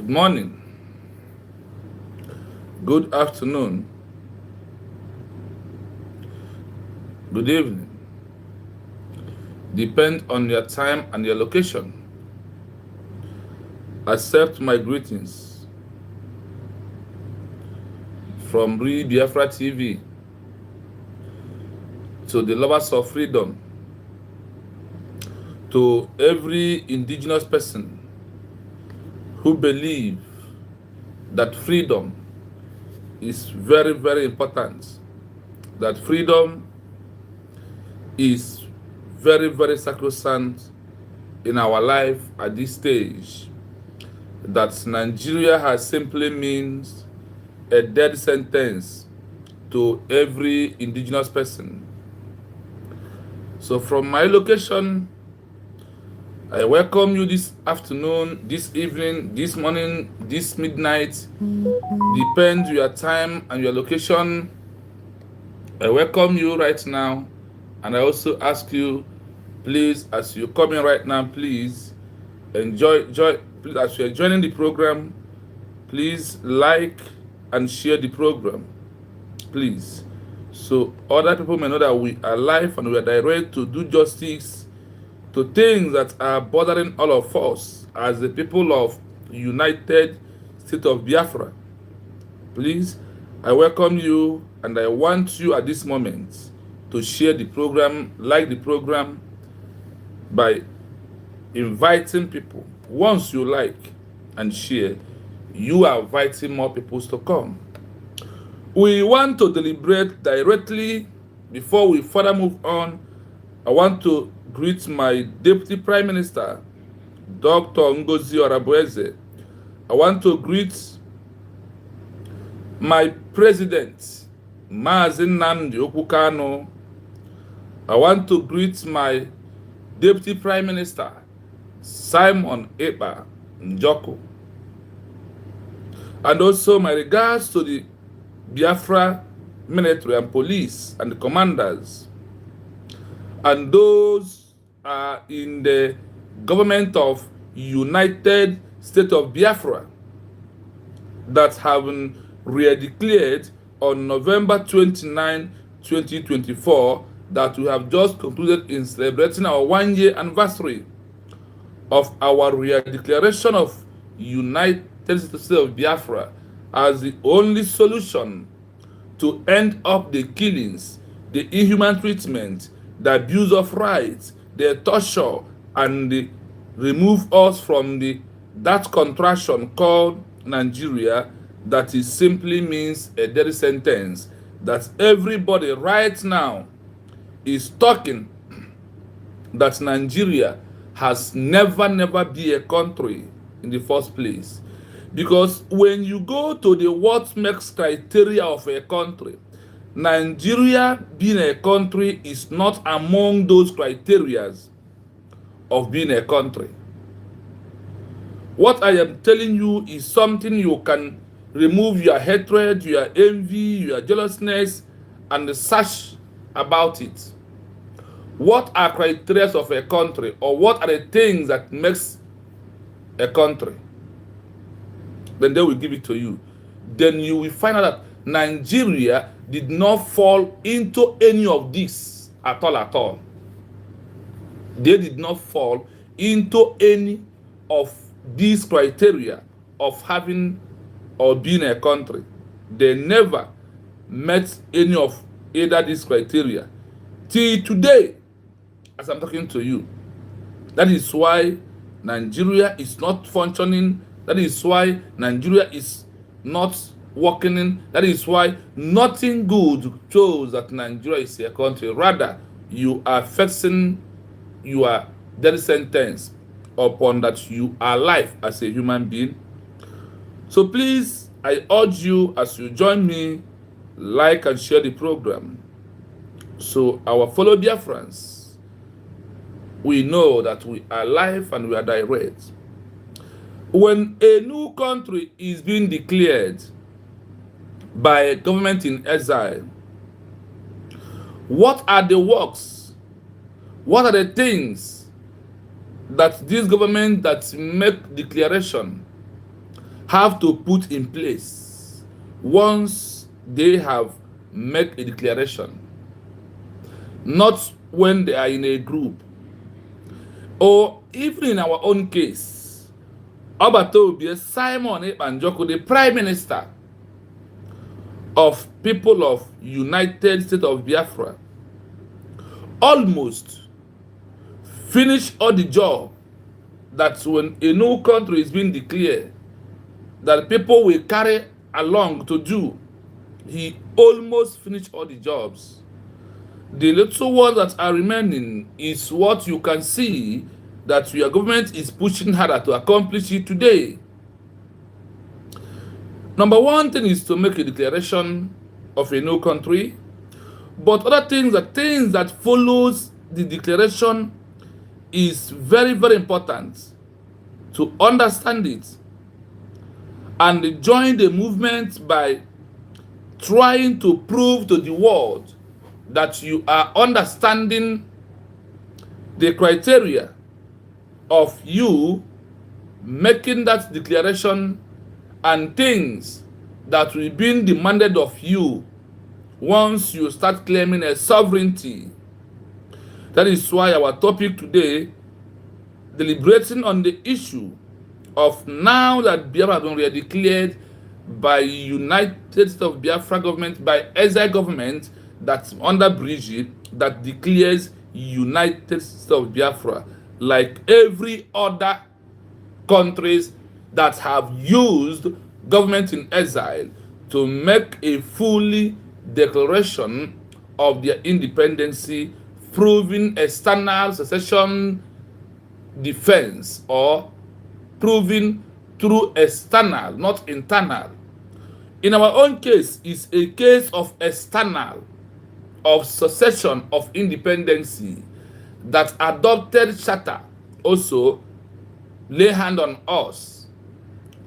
Good morning, good afternoon, good evening. Depend on your time and your location. Accept my greetings from Real Biafra TV to the lovers of freedom, to every indigenous person who believe that freedom is very, very important, that freedom is very, very sacrosanct in our life at this stage, that Nigeria has simply means a death sentence to every indigenous person. So from my location, I welcome you this afternoon, this evening, this morning, this midnight. Depends your time and your location. I welcome you right now, and I also ask you, please, as you come in right now, please please, as you are joining the program, please like and share the program, please, so other people may know that we are live and we are direct to do justice to things that are bothering all of us as the people of United State of Biafra. Please, I welcome you, and I want you at this moment to share the program, like the program, by inviting people. Once you like and share, you are inviting more people to come. We want to deliberate directly. Before we further move on, I want to greet my Deputy Prime Minister, Dr. Ngozi Orabueze. I want to greet my President, Maazị Nnamdi Okwukano. I want to greet my Deputy Prime Minister, Simon Ekpa Njoko. And also my regards to the Biafra military and police and the commanders, and those in the government of United State of Biafra that have been re-declared on November 29, 2024, that we have just concluded in celebrating our 1-year anniversary of our re-declaration of United States of Biafra as the only solution to end up the killings, the inhuman treatment, the abuse of rights, the torture, and remove us from that contraction called Nigeria, that is simply means a death sentence, that everybody right now is talking that Nigeria has never been a country in the first place. Because when you go to the what makes criteria of a country, Nigeria being a country is not among those criteria of being a country. What I am telling you is something you can remove your hatred, your envy, your jealousness, and search about it. What are criteria of a country, or what are the things that makes a country? Then they will give it to you. Then you will find out that Nigeria did not fall into any of this at all. They did not fall into any of these criteria of having or being a country. They never met any of either these criteria till today, as I'm talking to you. That is why Nigeria is not functioning. That is why Nigeria is not working. That is why nothing good shows that Nigeria is a country. Rather, you are fixing your death sentence upon that you are alive as a human being. So please, I urge you, as you join me, like and share the program. So our fellow Biafrans, we know that we are alive and we are direct. When a new country is being declared by a government in exile, what are the works? What are the things that this government that make declaration have to put in place once they have made a declaration, not when they are in a group. Or even in our own case, Obatobi Simon Ekpanjoku, the Prime Minister of people of United States of Biafra, almost finished all the job that when a new country is being declared, that people will carry along to do. He almost finished all the jobs. The little ones that are remaining is what you can see that your government is pushing harder to accomplish it today. Number one thing is to make a declaration of a new country, but other things that follows the declaration is very, very important to understand it and join the movement by trying to prove to the world that you are understanding the criteria of you making that declaration and things that will be demanded of you once you start claiming a sovereignty. That is why our topic today, deliberating on the issue of now that Biafra has been declared by United States of Biafra government, by Exile government, that's under Brigitte, that declares United States of Biafra, like every other countries that have used government in exile to make a fully declaration of their independency, proving external secession defense, or proving through external, not internal. In our own case, it's a case of external, of secession of independency, that adopted charter also lay hand on us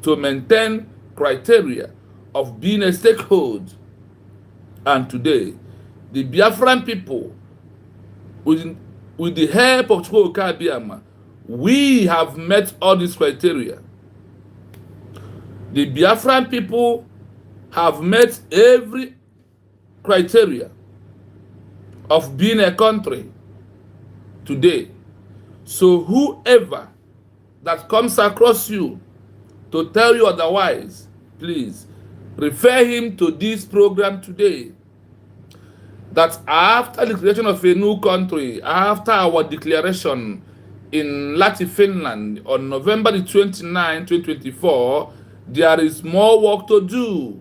to maintain criteria of being a stakeholder. And today, the Biafran people, with the help of Chukwuka Abiyama, we have met all these criteria. The Biafran people have met every criteria of being a country today. So whoever that comes across you to tell you otherwise, please refer him to this program today. That after the creation of a new country, after our declaration in Lati, Finland on November the 29th, 2024, there is more work to do.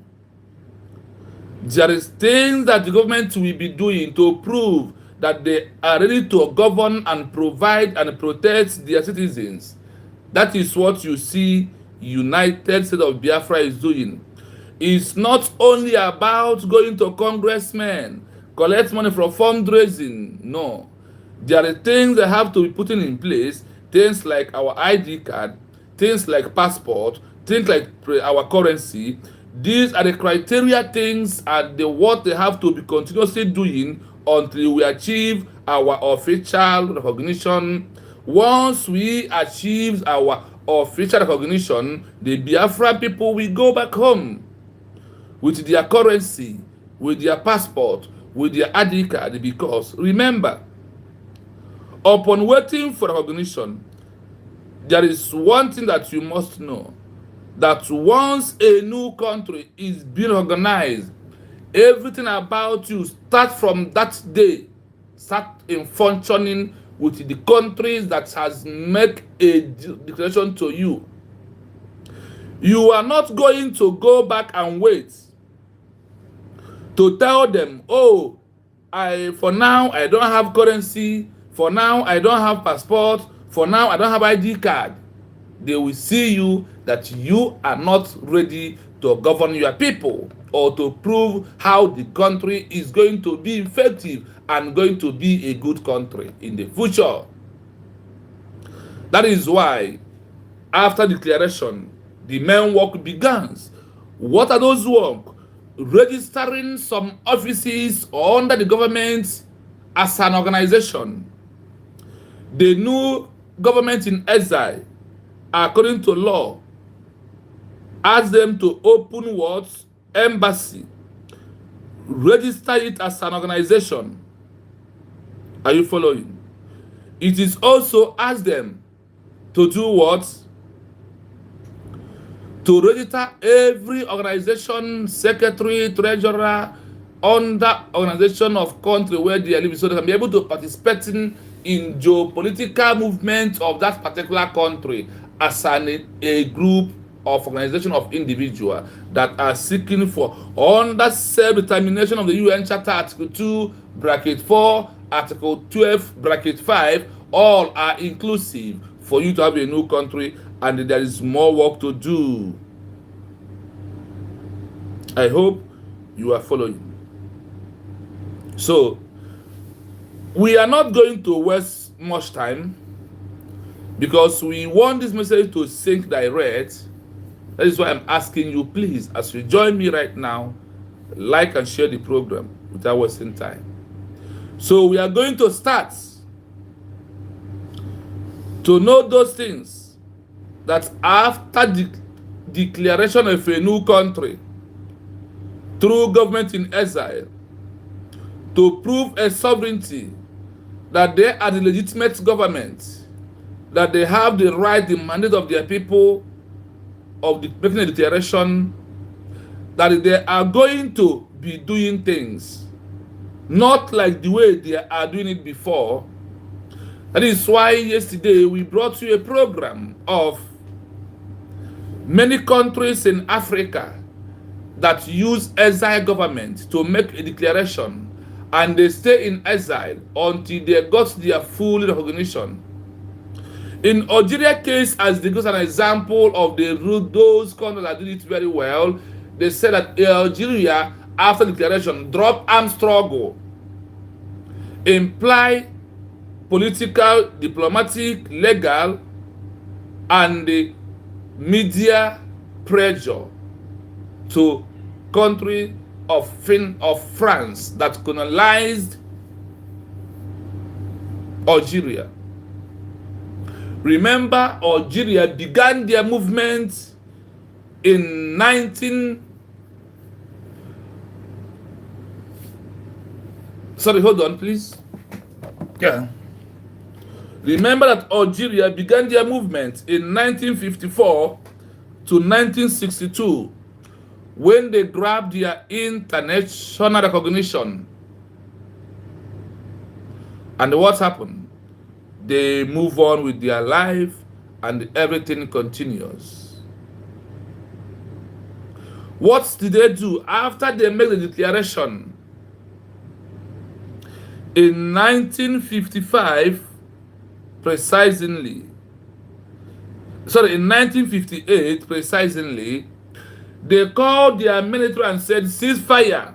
There is things that the government will be doing to prove that they are ready to govern and provide and protect their citizens. That is what you see United States of Biafra is doing. It's not only about going to congressmen, collect money from fundraising. No. There are things that have to be put in place, things like our ID card, things like passport, things like our currency. These are the criteria things and what they have to be continuously doing until we achieve our official recognition. Once we achieve our official recognition, the Biafra people will go back home with their currency, with their passport, with their ID card, because remember, upon waiting for recognition, there is one thing that you must know, that once a new country is being organized, everything about you start from that day, start in functioning with the countries that has made a declaration to you. You are not going to go back and wait to tell them, oh, for now I don't have currency, for now I don't have passport, for now I don't have ID card. They will see you that you are not ready to govern your people or to prove how the country is going to be effective and going to be a good country in the future. That is why, after declaration, the main work begins. What are those work? Registering some offices under the government as an organization. The new government in exile, according to law, ask them to open what? Embassy. Register it as an organization. Are you following? It is also ask them to do what? To register every organization, secretary, treasurer, under organization of country where they are living, so they can be able to participate in geopolitical movement of that particular country as a group of organization of individual that are seeking for under self-determination of the UN Charter Article 2, bracket 4, Article 12, bracket 5, all are inclusive for you to have a new country, and there is more work to do. I hope you are following. So, we are not going to waste much time because we want this message to sink direct. That is why I'm asking you, please, as you join me right now, like and share the program without wasting time. So we are going to start to know those things that after the declaration of a new country through government in exile, to prove a sovereignty, that they are the legitimate government, that they have the right, the mandate of their people, of making a declaration, that they are going to be doing things not like the way they are doing it before. That is why yesterday we brought you a program of many countries in Africa that use exile government to make a declaration, and they stay in exile until they got their full recognition. In Algeria case, as they give an example of those countries that did it very well, they said that Algeria, after declaration, dropped armed struggle, imply political, diplomatic, legal, and the media pressure to country of France that colonized Algeria. Remember, Algeria began their movement in 19... Sorry, hold on, please. Yeah. Remember that Algeria began their movement in 1954 to 1962 when they grabbed their international recognition. And what happened? They move on with their life and everything continues. What did they do after they made the declaration? In 1955, precisely, sorry, in 1958, precisely, they called their military and said, ceasefire.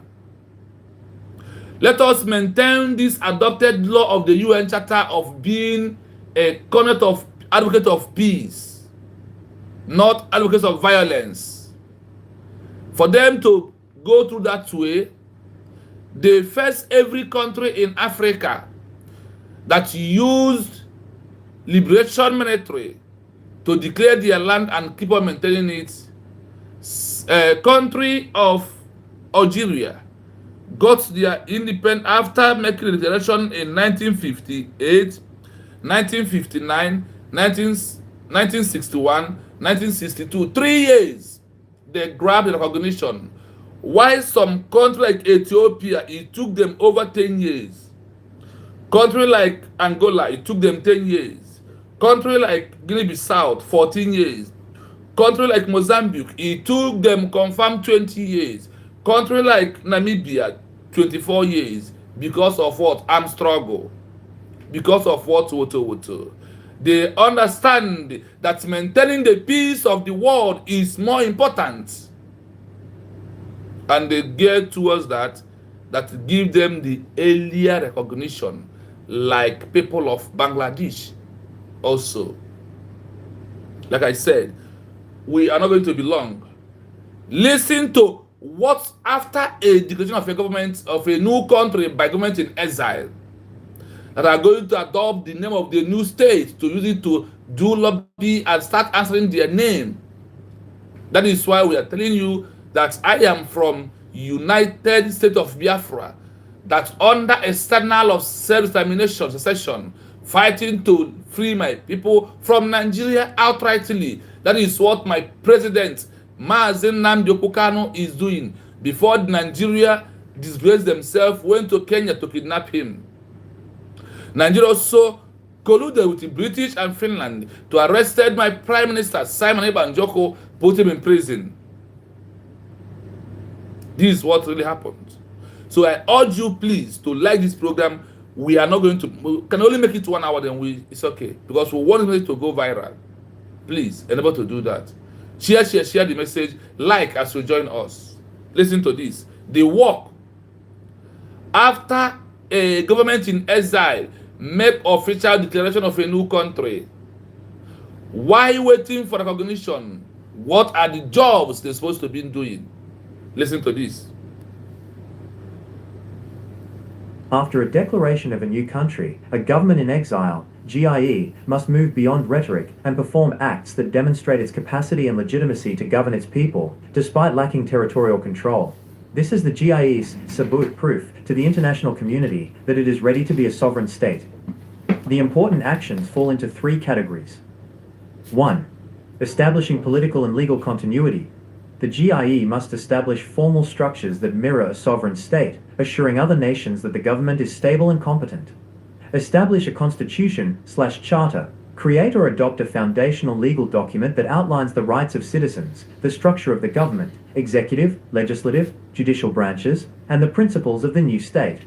Let us maintain this adopted law of the UN Charter of being a advocate of peace, not advocates of violence. For them to go through that way, they faced every country in Africa that used liberation military to declare their land and keep on maintaining it. Country of Algeria got their independence after making the declaration in 1958, 1959, 1961, 1962. 3 years they grabbed the recognition. While some countries like Ethiopia, it took them over 10 years. Country like Angola, it took them 10 years. Country like Guinea-Bissau, 14 years. Country like Mozambique, it took them confirmed 20 years. Country like Namibia, 24 years. Because of what? Armed struggle. Because of what? They understand that maintaining the peace of the world is more important. And they gear towards that give them the earlier recognition, like people of Bangladesh also. Like I said, we are not going to be long. Listen to what after a declaration of a government of a new country by government in exile that are going to adopt the name of the new state to use it to do lobby and start answering their name. That is why we are telling you that I am from United States of Biafra, that under external of self-determination, secession, fighting to free my people from Nigeria outrightly. That is what my president, Mazen Nnamdi Kanu, is doing. Before Nigeria disgraced themselves, went to Kenya to kidnap him. Nigeria also colluded with the British and Finland to arrested my Prime Minister, Simon Ebanjoko, put him in prison. This is what really happened. So I urge you, please, to like this program. We are not going to, we can only make it 1 hour, then it's okay. Because we want it to go viral. Please, enable to do that. Share the message. Like as you join us. Listen to this. The work after a government in exile make official declaration of a new country. Why waiting for recognition? What are the jobs they're supposed to be doing? Listen to this. After a declaration of a new country, a government in exile, GIE, must move beyond rhetoric and perform acts that demonstrate its capacity and legitimacy to govern its people, despite lacking territorial control. This is the GIE's sabut proof to the international community that it is ready to be a sovereign state. The important actions fall into 3 categories. 1. Establishing political and legal continuity. The GIE must establish formal structures that mirror a sovereign state, assuring other nations that the government is stable and competent. Establish a constitution/charter. Create or adopt a foundational legal document that outlines the rights of citizens, the structure of the government, executive, legislative, judicial branches, and the principles of the new state.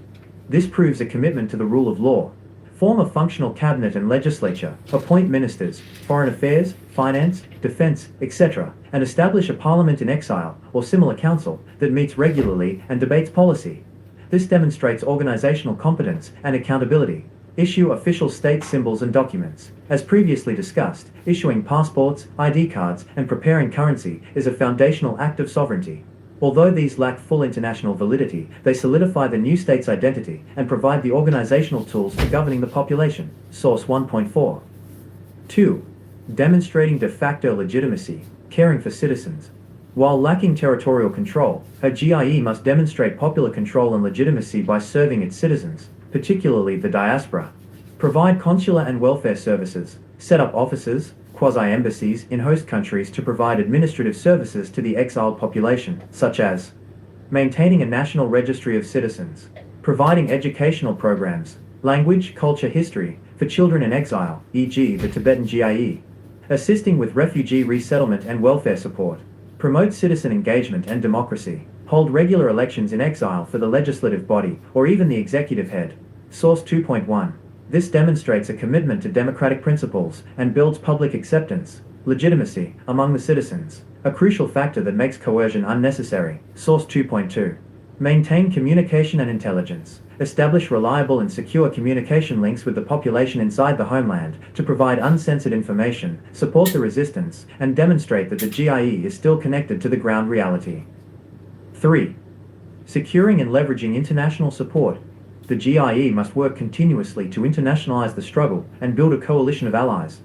This proves a commitment to the rule of law. Form a functional cabinet and legislature, appoint ministers, foreign affairs, finance, defense, etc., and establish a parliament in exile or similar council that meets regularly and debates policy. This demonstrates organizational competence and accountability. Issue official state symbols and documents. As previously discussed, issuing passports, ID cards, and preparing currency is a foundational act of sovereignty. Although these lack full international validity, they solidify the new state's identity and provide the organizational tools for governing the population. Source 1.4. 2. Demonstrating de facto legitimacy, caring for citizens. While lacking territorial control, a GIE must demonstrate popular control and legitimacy by serving its citizens, particularly the diaspora. Provide consular and welfare services, set up offices, quasi-embassies in host countries to provide administrative services to the exiled population, such as maintaining a national registry of citizens, providing educational programs, language, culture, history, for children in exile, e.g. the Tibetan GIE, assisting with refugee resettlement and welfare support, promote citizen engagement and democracy, hold regular elections in exile for the legislative body or even the executive head. Source 2.1. This demonstrates a commitment to democratic principles and builds public acceptance, legitimacy, among the citizens, a crucial factor that makes coercion unnecessary. Source 2.2. Maintain communication and intelligence. Establish reliable and secure communication links with the population inside the homeland to provide uncensored information, support the resistance, and demonstrate that the GIE is still connected to the ground reality. 3. Securing and leveraging international support. The GIE must work continuously to internationalize the struggle and build a coalition of allies.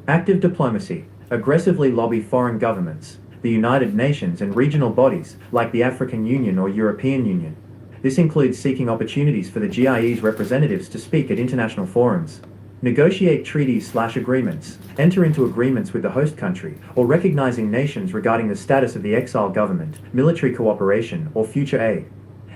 Active diplomacy. Aggressively lobby foreign governments, the United Nations and regional bodies like the African Union or European Union. This includes seeking opportunities for the GIE's representatives to speak at international forums. Negotiate treaties/agreements, enter into agreements with the host country, or recognizing nations regarding the status of the exile government, military cooperation, or future aid.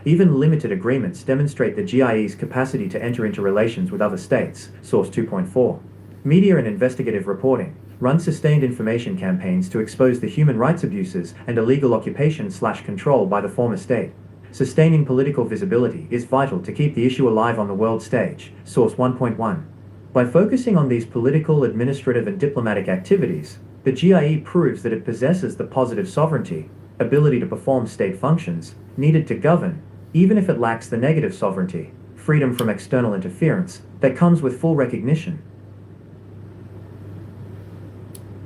Even limited agreements demonstrate the GIE's capacity to enter into relations with other states. Source 2.4. Media and investigative reporting. Run sustained information campaigns to expose the human rights abuses and illegal occupation/control by the former state. Sustaining political visibility is vital to keep the issue alive on the world stage. Source 1.1. By focusing on these political, administrative, and diplomatic activities, the GIE proves that it possesses the positive sovereignty, ability to perform state functions, needed to govern, even if it lacks the negative sovereignty, freedom from external interference, that comes with full recognition.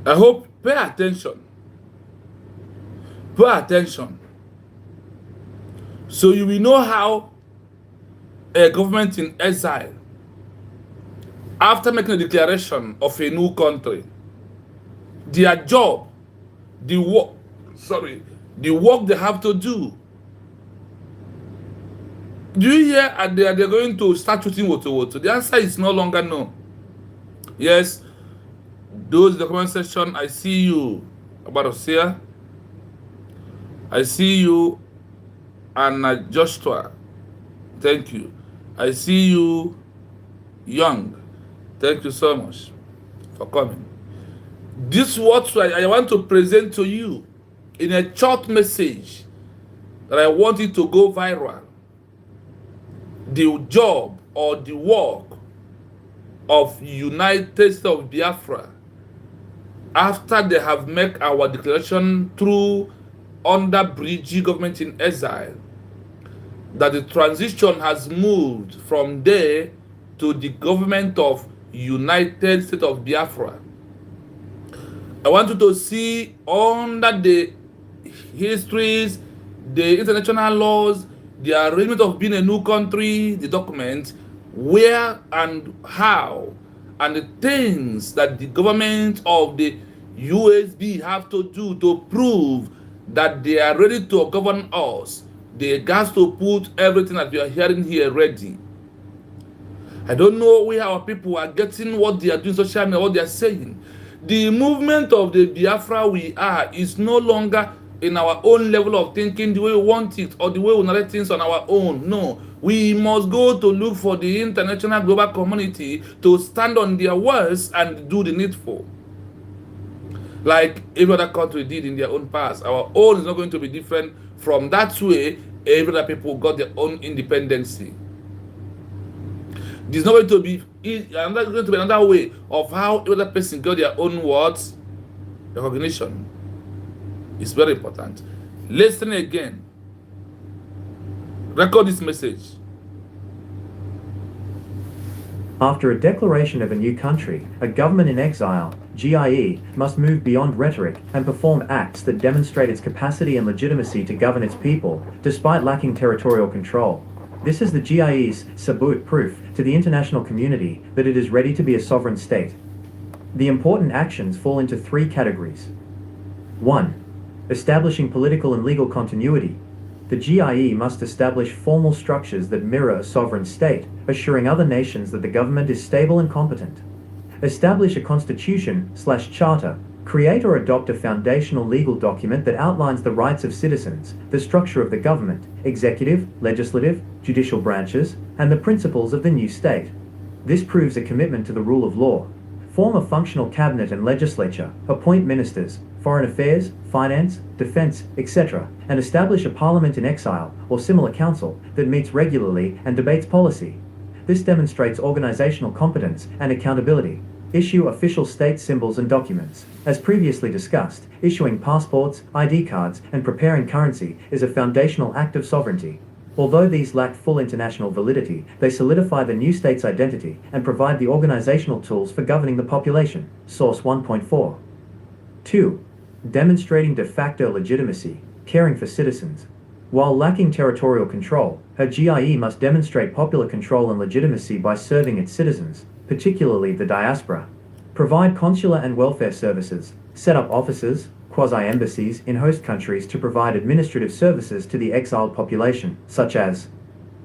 I hope pay attention. Pay attention. So you will know how a government in exile, after making a declaration of a new country, their job, the work, sorry, the work they have to do. Do you hear they're going to start shooting Woto? The answer is no longer no. Yes, those in the comment section, I see you, Abarosia. I see you, Anna Joshua. Thank you. I see you, Young. Thank you so much for coming. This what I want to present to you in a short message that I want it to go viral. The job or the work of United States of Biafra after they have made our declaration through under Bridge government in exile, that the transition has moved from there to the government of United States of Biafra. I want you to see under the histories, the international laws, the arrangement of being a new country, the documents, where and how, and the things that the government of the USB have to do to prove that they are ready to govern us. They got to put everything that we are hearing here ready. I don't know where our people are getting what they are doing social media, what they are saying. The movement of the Biafra we are is no longer in our own level of thinking, the way we want it, or the way we narrate things on our own. No, we must go to look for the international global community to stand on their words and do the needful. Like every other country did in their own past. Our own is not going to be different from that way. Every other people got their own independency. There's not going to be another way of how every other person got their own words. Recognition is very important. Listen again. Record this message. After a declaration of a new country, a government in exile, GIE, must move beyond rhetoric and perform acts that demonstrate its capacity and legitimacy to govern its people, despite lacking territorial control. This is the GIE's sabut proof to the international community that it is ready to be a sovereign state. The important actions fall into three categories. 1. Establishing political and legal continuity. The GIE must establish formal structures that mirror a sovereign state, assuring other nations that the government is stable and competent. Establish a constitution/charter. Create or adopt a foundational legal document that outlines the rights of citizens, the structure of the government, executive, legislative, judicial branches, and the principles of the new state. This proves a commitment to the rule of law. Form a functional cabinet and legislature, appoint ministers, foreign affairs, finance, defense, etc., and establish a parliament in exile or similar council that meets regularly and debates policy. This demonstrates organizational competence and accountability. Issue official state symbols and documents. As previously discussed, issuing passports, ID cards, and preparing currency is a foundational act of sovereignty. Although these lack full international validity, they solidify the new state's identity and provide the organizational tools for governing the population. Source 1.4. 2. Demonstrating de facto legitimacy, caring for citizens. While lacking territorial control, a GIE must demonstrate popular control and legitimacy by serving its citizens, particularly the diaspora. Provide consular and welfare services, set up offices, quasi-embassies in host countries to provide administrative services to the exiled population, such as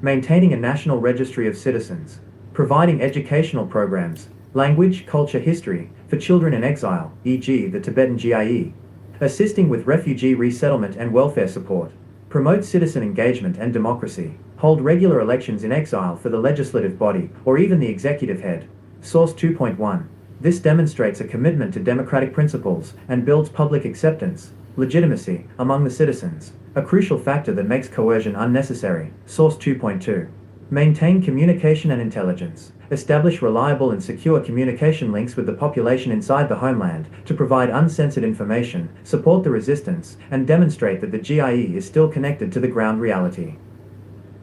maintaining a national registry of citizens, providing educational programs, language, culture, history, for children in exile, e.g. the Tibetan GIE, assisting with refugee resettlement and welfare support, promote citizen engagement and democracy, hold regular elections in exile for the legislative body or even the executive head. Source 2.1. This demonstrates a commitment to democratic principles and builds public acceptance, legitimacy, among the citizens, a crucial factor that makes coercion unnecessary. Source 2.2. Maintain communication and intelligence. Establish reliable and secure communication links with the population inside the homeland to provide uncensored information, support the resistance, and demonstrate that the GIE is still connected to the ground reality.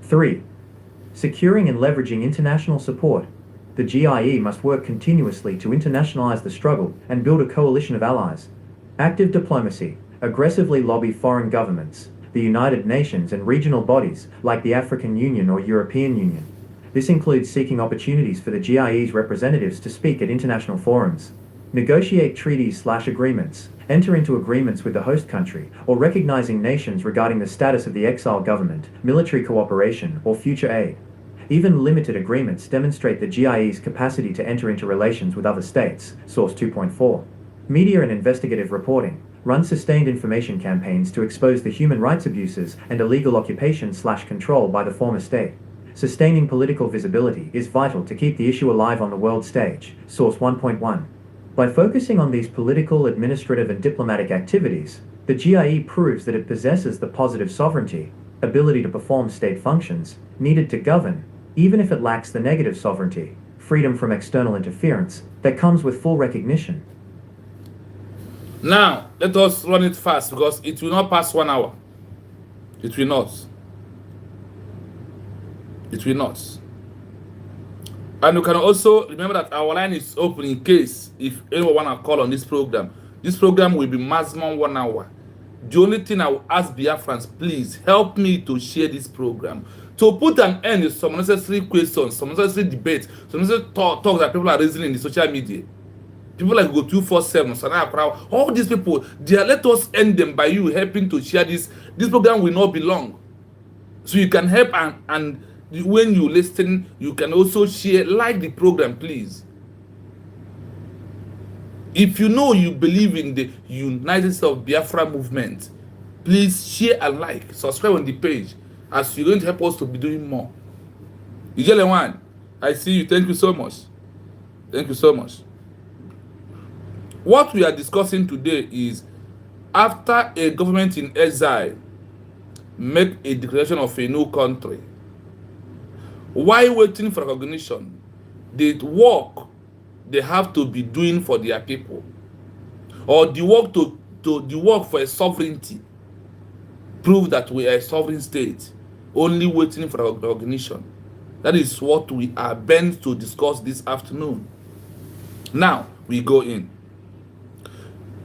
3. Securing and leveraging international support. The GIE must work continuously to internationalize the struggle and build a coalition of allies. Active diplomacy. Aggressively lobby foreign governments, the United Nations and regional bodies like the African Union or European Union. This includes seeking opportunities for the GIE's representatives to speak at international forums. Negotiate treaties/agreements enter into agreements with the host country, or recognizing nations regarding the status of the exile government, military cooperation, or future aid. Even limited agreements demonstrate the GIE's capacity to enter into relations with other states, Source 2.4. Media and investigative reporting run sustained information campaigns to expose the human rights abuses and illegal occupation/control by the former state. Sustaining political visibility is vital to keep the issue alive on the world stage, Source 1.1. By focusing on these political, administrative, and diplomatic activities, the GIE proves that it possesses the positive sovereignty, ability to perform state functions, needed to govern, even if it lacks the negative sovereignty, freedom from external interference, that comes with full recognition. Now, let us run it fast because it will not pass 1 hour. It will not. It will not. And you can also remember that our line is open in case if anyone want to call on this program. This program will be maximum 1 hour. The only thing I will ask Biafrans, please help me to share this program. To put an end to some unnecessary questions, some unnecessary debates, some unnecessary talks that people are raising in the social media. People like Go 247, Sana Crowd, all these people, let us end them by you helping to share this. This program will not be long. So you can help and when you listen, you can also share, like the program, please. If you know you believe in the United States of Biafra movement, please share and like, subscribe on the page, as you're going to help us to be doing more. Ijele1, I see you. Thank you so much. Thank you so much. What we are discussing today is after a government in exile make a declaration of a new country, while waiting for recognition, the work they have to be doing for their people, or the work the work for a sovereignty, prove that we are a sovereign state, only waiting for recognition. That is what we are bent to discuss this afternoon. Now we go in.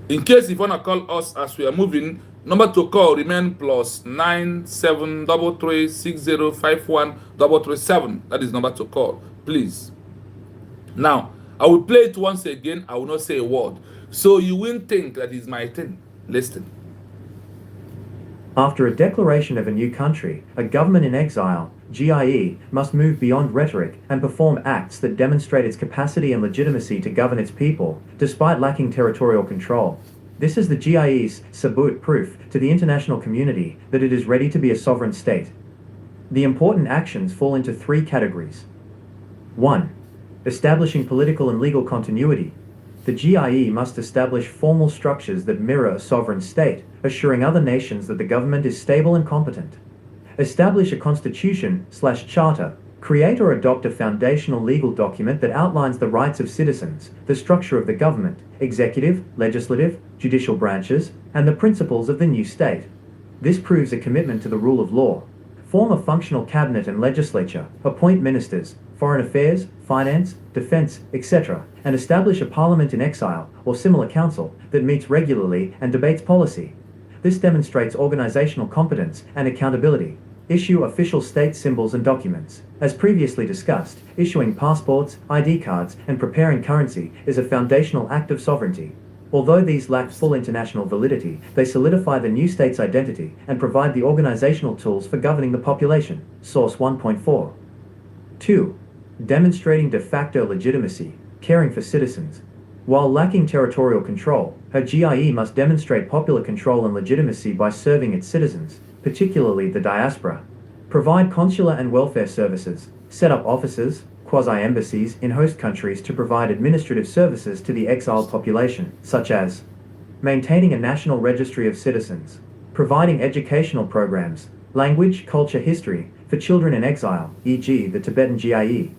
In case you want to call us as we are moving, number to call remain +9733605137. That is number to call, please. Now, I will play it once again. I will not say a word. So you won't think that is my thing. Listen. After a declaration of a new country, a government in exile, GIE, must move beyond rhetoric and perform acts that demonstrate its capacity and legitimacy to govern its people, despite lacking territorial control. This is the GIE's sabut proof to the international community that it is ready to be a sovereign state. The important actions fall into 3 categories. 1. Establishing political and legal continuity. The GIE must establish formal structures that mirror a sovereign state, assuring other nations that the government is stable and competent. Establish a constitution/charter. Create or adopt a foundational legal document that outlines the rights of citizens, the structure of the government, executive, legislative, judicial branches, and the principles of the new state. This proves a commitment to the rule of law. Form a functional cabinet and legislature, appoint ministers, foreign affairs, finance, defense, etc., and establish a parliament in exile or similar council that meets regularly and debates policy. This demonstrates organizational competence and accountability. Issue official state symbols and documents. As previously discussed, issuing passports, ID cards, and preparing currency is a foundational act of sovereignty. Although these lack full international validity, they solidify the new state's identity and provide the organizational tools for governing the population. Source 1.4. 2. Demonstrating de facto legitimacy, caring for citizens. While lacking territorial control, a GIE must demonstrate popular control and legitimacy by serving its citizens, particularly the diaspora. Provide consular and welfare services, set up offices, quasi-embassies in host countries to provide administrative services to the exiled population, such as maintaining a national registry of citizens, providing educational programs, language, culture, history, for children in exile, e.g. the Tibetan GIE,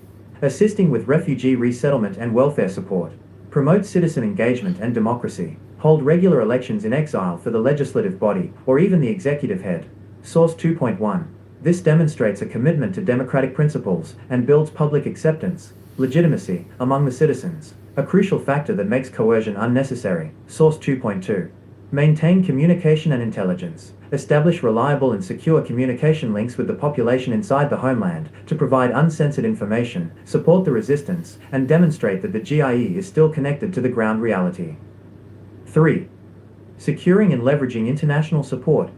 assisting with refugee resettlement and welfare support, promote citizen engagement and democracy, hold regular elections in exile for the legislative body or even the executive head. Source 2.1. This demonstrates a commitment to democratic principles and builds public acceptance, legitimacy, among the citizens, a crucial factor that makes coercion unnecessary. Source 2.2. Maintain communication and intelligence. Establish reliable and secure communication links with the population inside the homeland to provide uncensored information, support the resistance, and demonstrate that the GIE is still connected to the ground reality. 3. Securing and leveraging international support.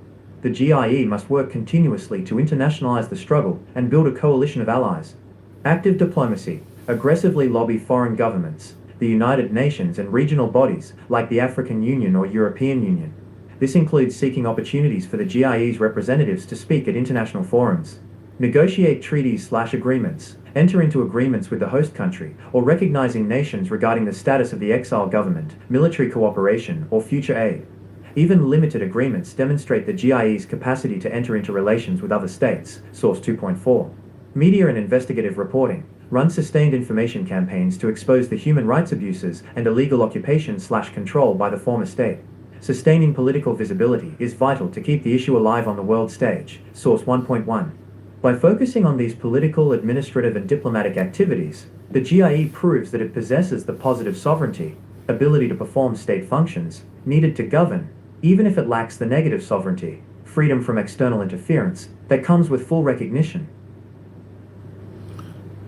The GIE must work continuously to internationalize the struggle and build a coalition of allies. Active diplomacy. Aggressively lobby foreign governments, the United Nations and regional bodies like the African Union or European Union. This includes seeking opportunities for the GIE's representatives to speak at international forums. Negotiate treaties/agreements. Enter into agreements with the host country or recognizing nations regarding the status of the exile government, military cooperation, or future aid. Even limited agreements demonstrate the GIE's capacity to enter into relations with other states. Source 2.4. Media and investigative reporting. Run sustained information campaigns to expose the human rights abuses and illegal occupation/control by the former state. Sustaining political visibility is vital to keep the issue alive on the world stage. Source 1.1. By focusing on these political, administrative, and diplomatic activities, the GIE proves that it possesses the positive sovereignty, ability to perform state functions, needed to govern, even if it lacks the negative sovereignty, freedom from external interference, that comes with full recognition.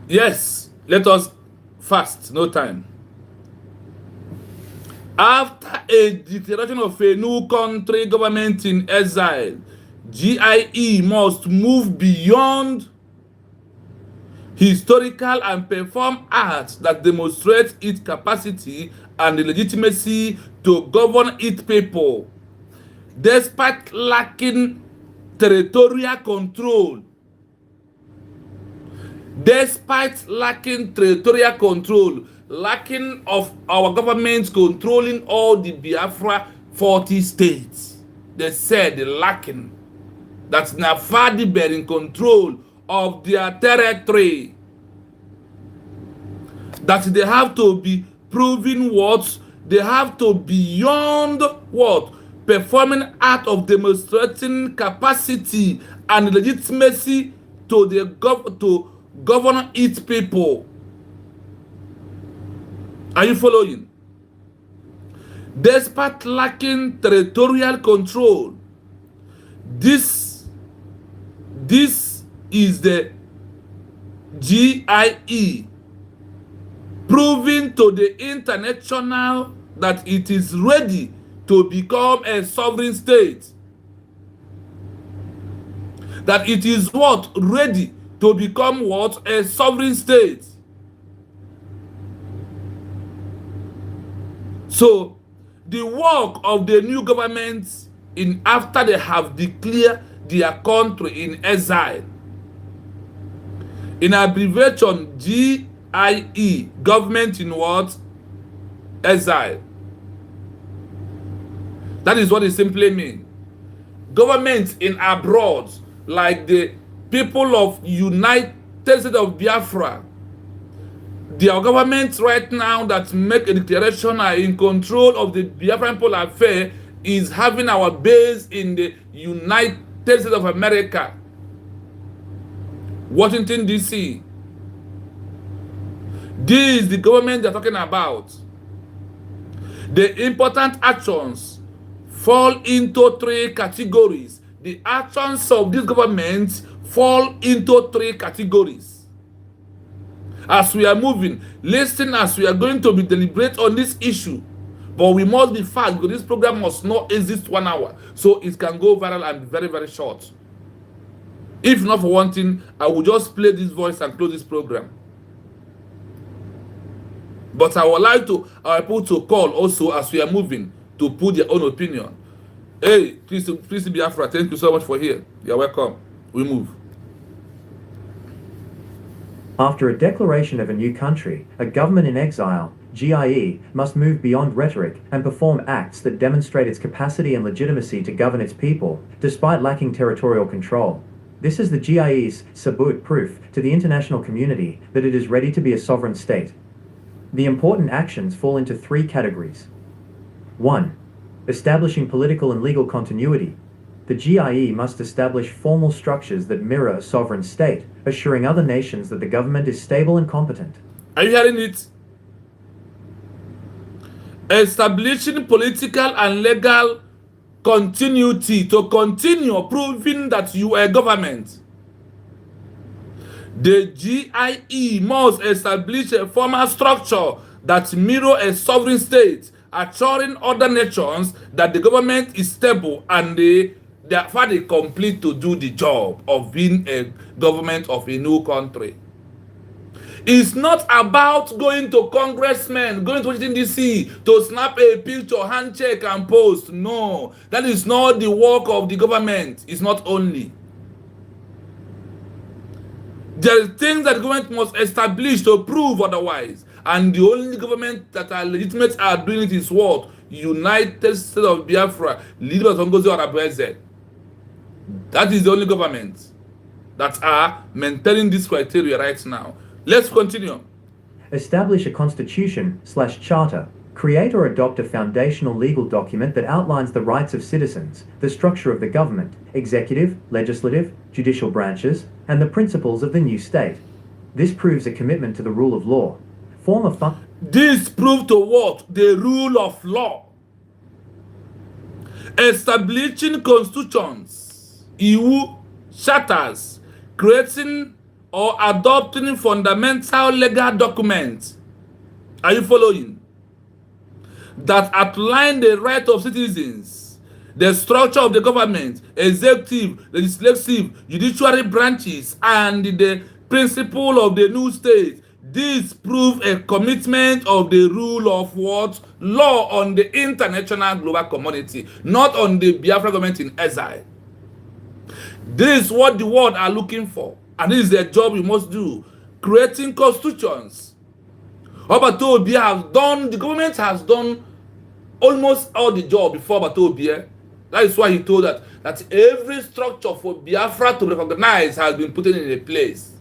Yes, let us fast, no time. After a declaration of a new country government in exile, GIE must move beyond historical and perform acts that demonstrate its capacity and legitimacy to govern its people, despite lacking territorial control. Despite lacking territorial control, lacking of our government controlling all the Biafra 40 states. They said lacking. That Nafadi were in control of their territory. That they have to be proving what? They have to beyond what? Performing act of demonstrating capacity and legitimacy to the to govern its people. Are you following? Despite lacking territorial control, this is the GIE proving to the international that it is ready to become a sovereign state. That it is what? Ready to become what? A sovereign state. So, the work of the new government in after they have declared their country in exile, in abbreviation GIE, government in what? Exile. That is what it simply means. Governments in abroad, like the people of United States of Biafra, their governments right now that make a declaration are in control of the Biafran people affair is having our base in the United States of America, Washington, D.C. This is the government they're talking about. The important actions fall into three categories. The actions of this government fall into three categories. As we are moving, listen as we are going to be deliberate on this issue. But we must be fast because this program must not exist 1 hour. So it can go viral and be very, very short. If not for one thing, I will just play this voice and close this program. But I would like to our people to call also as we are moving to put their own opinion. Hey, please Biafra, thank you so much for here. You're welcome. We move. After a declaration of a new country, a government in exile, GIE, must move beyond rhetoric and perform acts that demonstrate its capacity and legitimacy to govern its people, despite lacking territorial control. This is the GIE's sabut proof to the international community that it is ready to be a sovereign state. The important actions fall into three categories. 1. Establishing political and legal continuity. The GIE must establish formal structures that mirror a sovereign state, assuring other nations that the government is stable and competent. Are you hearing it? Establishing political and legal continuity to continue proving that you are a government. The GIE must establish a formal structure that mirror a sovereign state, assuring other nations that the government is stable and they are finally complete to do the job of being a government of a new country. It's not about going to congressmen, going to Washington DC to snap a picture, handshake, and post. No, that is not the work of the government. It's not only. There are things that the government must establish to prove otherwise. And the only government that are legitimate are doing it is what? United States of Biafra, leader of Ngozi Orabueze. That is the only government that are maintaining this criteria right now. Let's continue. Establish a constitution/charter. Create or adopt a foundational legal document that outlines the rights of citizens, the structure of the government, executive, legislative, judicial branches, and the principles of the new state. This proves a commitment to the rule of law. Form a This proves to what? The rule of law. Establishing constitutions, EU, charters, creating or adopting fundamental legal documents. Are you following? That outline the right of citizens, the structure of the government, executive, legislative, judiciary branches, and the principle of the new state. This proves a commitment of the rule of what? Law on the international global community, not on the Biafra government in exile. This is what the world are looking for. And this is the job we must do. Creating constitutions. Obato Obia has done, the government has done almost all the job before Obato Obia. That is why he told that every structure for Biafra to recognize has been put in a place.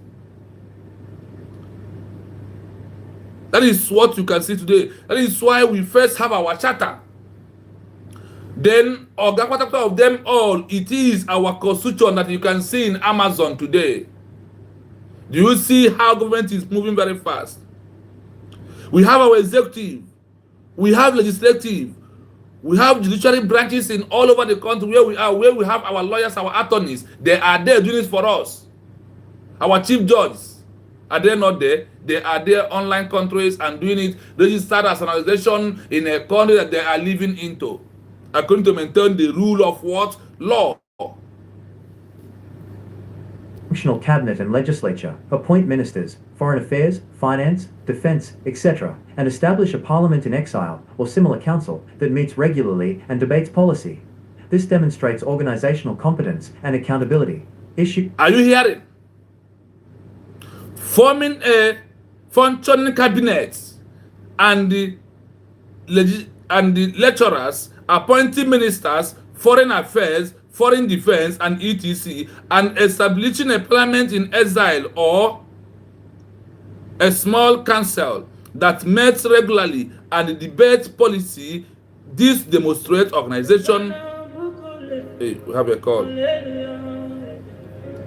That is what you can see today. That is why we first have our charter. Then, of them all, it is our constitution that you can see in Amazon today. Do you see how government is moving very fast? We have our executive, we have legislative, we have judiciary branches in all over the country where we are, where we have our lawyers, our attorneys. They are there doing it for us. Our chief judges, are they not there? They are there online countries and doing it, registered as an organization in a country that they are living into, according to maintain the rule of what? Law. Functional cabinet and legislature, appoint ministers, foreign affairs, finance, defense, etc., and establish a parliament in exile or similar council that meets regularly and debates policy. This demonstrates organizational competence and accountability. Are you hearing? Forming a functioning cabinet and the lecturers, appointing ministers, foreign affairs, foreign defense, and etc., and establishing a parliament in exile or a small council that meets regularly and debates policy. This demonstrates organization. Hey, we have a call.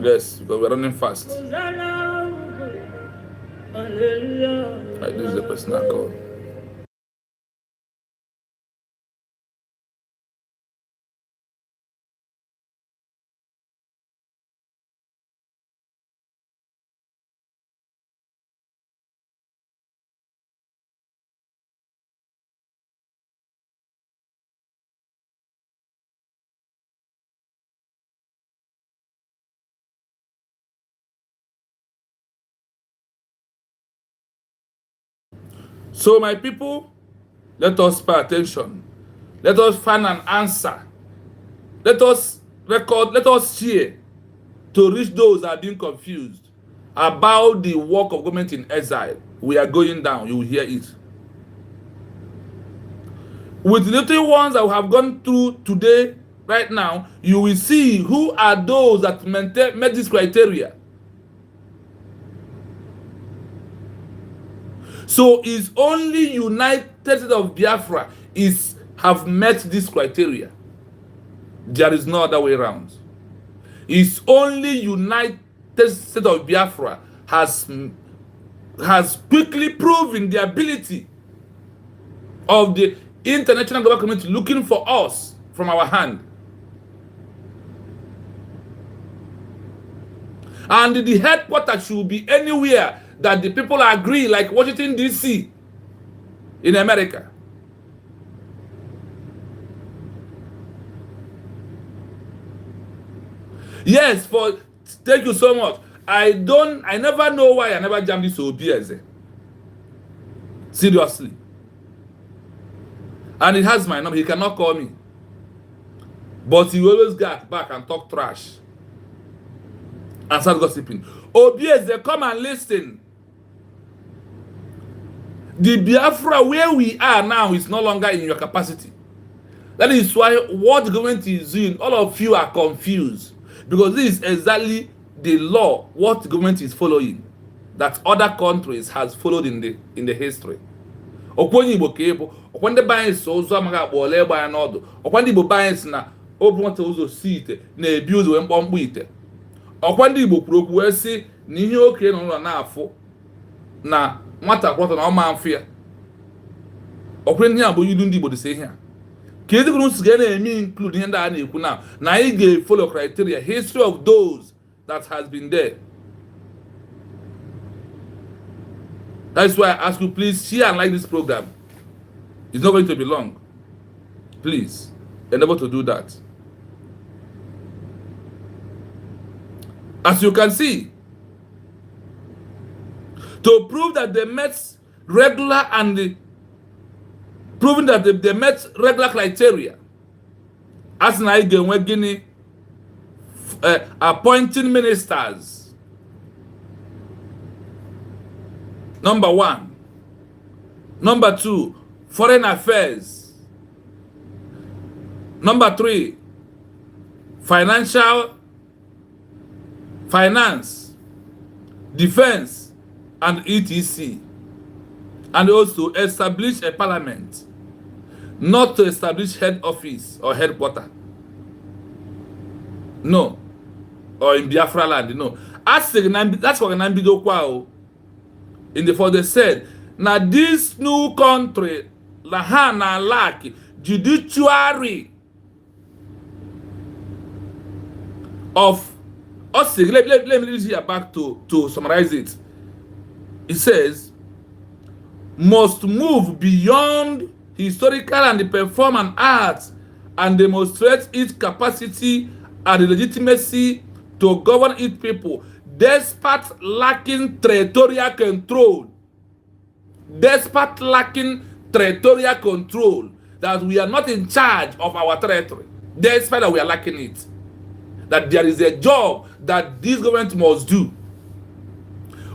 Yes, because we're running fast. Right, this is the personal call. So, my people, let us pay attention. Let us find an answer. Let us record, let us share to reach those that are being confused about the work of government in exile. We are going down. You will hear it. With the little ones that we have gone through today, right now, you will see who are those that met this criteria. So it's only United States of Biafra have met this criteria. There is no other way around. It's only United States of Biafra has quickly proven the ability of the international global community looking for us from our hand. And the headquarters should be anywhere that the people agree, like Washington DC in America. Yes, thank you so much. I never know why I never jammed this OBS. Seriously. And he has my number. He cannot call me. But he always get back and talk trash. And start gossiping. OBS, they come and listen. The Biafra where we are now is no longer in your capacity. That is why what the government is doing, all of you are confused. Because this is exactly the law, what the government is following, that other countries has followed in the history. Okwenye Igbo ka ebo, okwende banyi so ụzọ amaghị akpọ ole egbe ya n'ọdụ, okwende Igbo banyi si na obu nwata ụzọ si ite na-ebi ụzọ wee mkpọmkpọ ite. Okwende Igbo kwuru okwu wee sị na ihe okenye nọ n'ụlọ na-afụ na nwata kwọtọ na ọma mfụ ya. Okwende ya bụ ilu ndị Igbo dịsị ihe a. Ka ezi kwuru nsị na-eme include ihe ndị a na-ekwu na anyị ga-follow criteria, history of those that has been there. That's why I ask you, please share and like this program. It's not going to be long. Please, endeavor to do that. As you can see, to prove that they met regular and proving that they met regular criteria, as na we're Guinea appointing ministers. Number 1. Number 2, foreign affairs. Number 3, finance, defense, and etc. And also establish a parliament, not to establish head office or headquarter. No. Or in Biafra land, no. That's what Nambido Kwao. In the for they said, now this new country, Lahana lack judiciary of us. Let me read here back to summarize it. It says, must move beyond historical and perform an art and demonstrate its capacity and legitimacy to govern its people, despite lacking territorial control. Despite lacking territorial control, that we are not in charge of our territory, despite that we are lacking it. That there is a job that this government must do.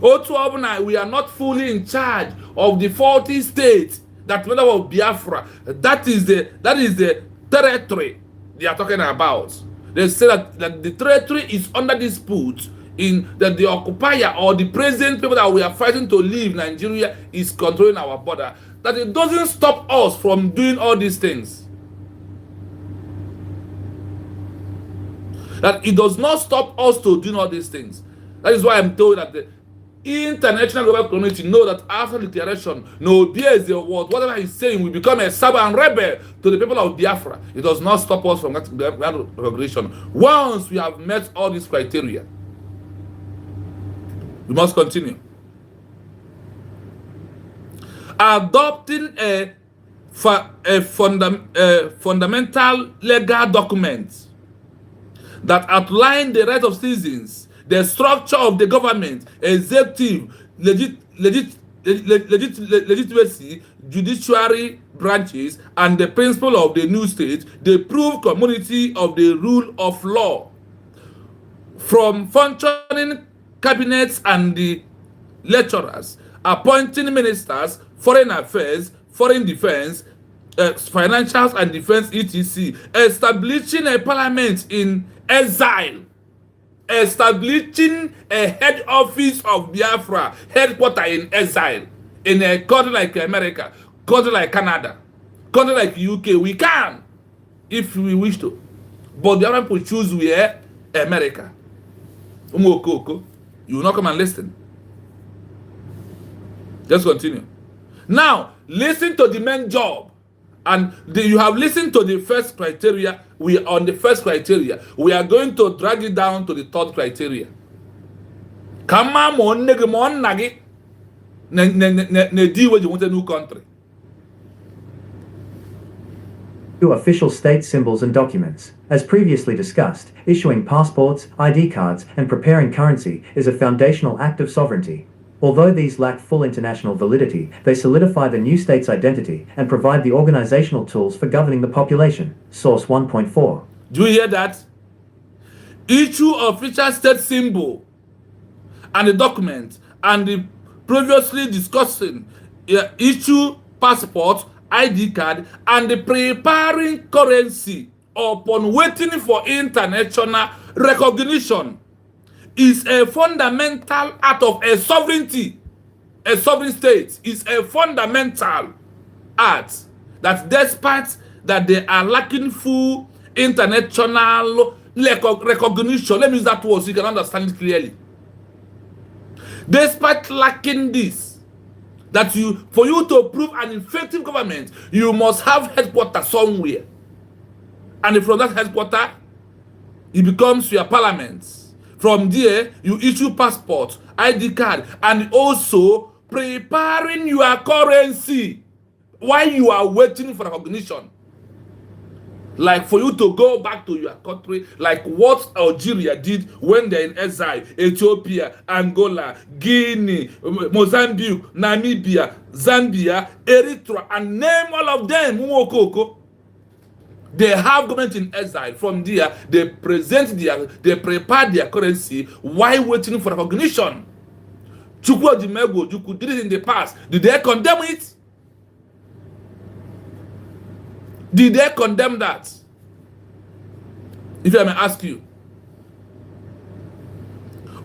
Also, we are not fully in charge of the 40 states that made up of Biafra. That is the territory they are talking about. They say that the territory is under dispute, in that the occupier or the present people that we are fighting to leave Nigeria is controlling our border. That it doesn't stop us from doing all these things. That it does not stop us to doing all these things. That is why I'm told that the international global community know that after the declaration, no bears the word, whatever he's saying will become a stubborn rebel to the people of Biafra. It does not stop us from that regulation. Once we have met all these criteria, we must continue. Adopting a fundamental legal document that outline the rights of citizens, the structure of the government, executive, legitimacy, judiciary branches, and the principle of the new state, the proof community of the rule of law. From functioning cabinets and the lecturers, appointing ministers, foreign affairs, foreign defense, financials and defense, etc., establishing a parliament in exile, establishing a head office of Biafra, headquarter in exile, in a country like America, country like Canada, country like UK. We can, if we wish to. But the other people choose where? America. You will not come and listen. Just continue. Now, listen to the main job. And you have listened to the first criteria. We are on the first criteria. We are going to drag it down to the third criteria. Come on, nagi. Ne deal with you want a new country. official state symbols and documents. As previously discussed, issuing passports, ID cards, and preparing currency is a foundational act of sovereignty. Although these lack full international validity, they solidify the new state's identity and provide the organizational tools for governing the population. Source 1.4. Do you hear that? Issue official state symbol and the document and the previously discussing issue passport, ID card, and the preparing currency upon waiting for international recognition is a fundamental act of a sovereignty. A sovereign state is a fundamental act that despite that they are lacking full international recognition, let me use that word so you can understand it clearly. Despite lacking this, that for you to prove an effective government, you must have headquarters somewhere. And from that headquarters, it becomes your parliament. From there, you issue passport, ID card, and also preparing your currency while you are waiting for recognition. Like for you to go back to your country, like what Algeria did when they're in exile, Ethiopia, Angola, Guinea, Mozambique, Namibia, Zambia, Eritrea, and name all of them. They have government in exile. From there, they prepare their currency while waiting for recognition. Chukwu Odimegwu Ojukwu did it in the past. Did they condemn it? Did they condemn that? If I may ask you.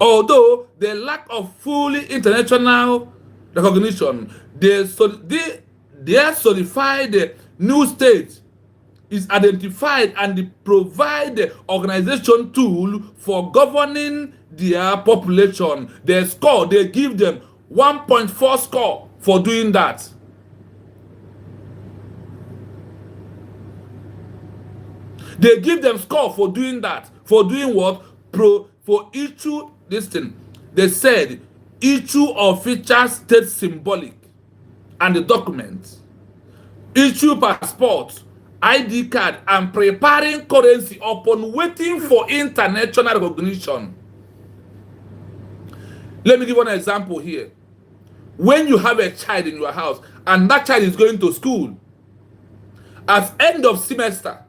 Although the lack of fully international recognition, they solidify the new state is identified and they provide the organization tool for governing their population. They give them 1.4 score for doing that. They give them score for doing that. For doing what? For issue this thing. They said issue official state symbolic and the document. Issue passport, ID card, and preparing currency upon waiting for international recognition. Let me give one example here. When you have a child in your house and that child is going to school, at end of semester,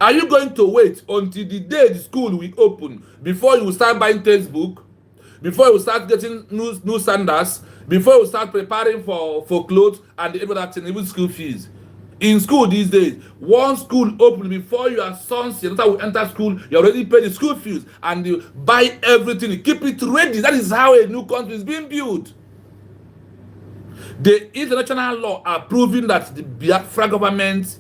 are you going to wait until the day the school will open before you start buying textbook, before you start getting new sandals, before you start preparing for clothes and every other thing, even school fees? In school these days, one school open before your son's daughter will enter school, you already pay the school fees and you buy everything, you keep it ready. That is how a new country is being built. The international law are proving that the Biafra government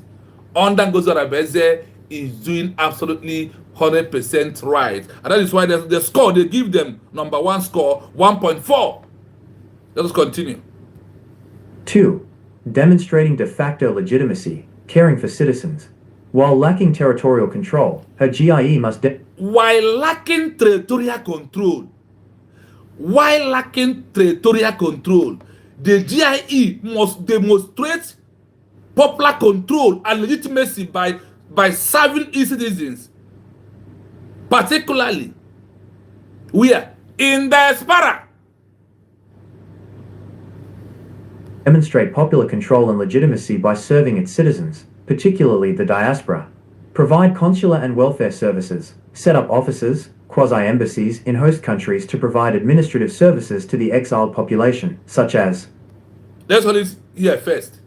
under Ngozi Orebeze is doing absolutely 100% right. And that is why the score, they give them number one score, 1.4. Let us continue. 2. Demonstrating de facto legitimacy, caring for citizens. While lacking territorial control, her GIE must While lacking territorial control, the GIE must demonstrate popular control and legitimacy by serving its citizens, particularly where in diaspora. demonstrate popular control and legitimacy by serving its citizens, particularly the diaspora. Provide consular and welfare services. Set up offices, quasi-embassies in host countries to provide administrative services to the exiled population, such as... Let's hold it here first.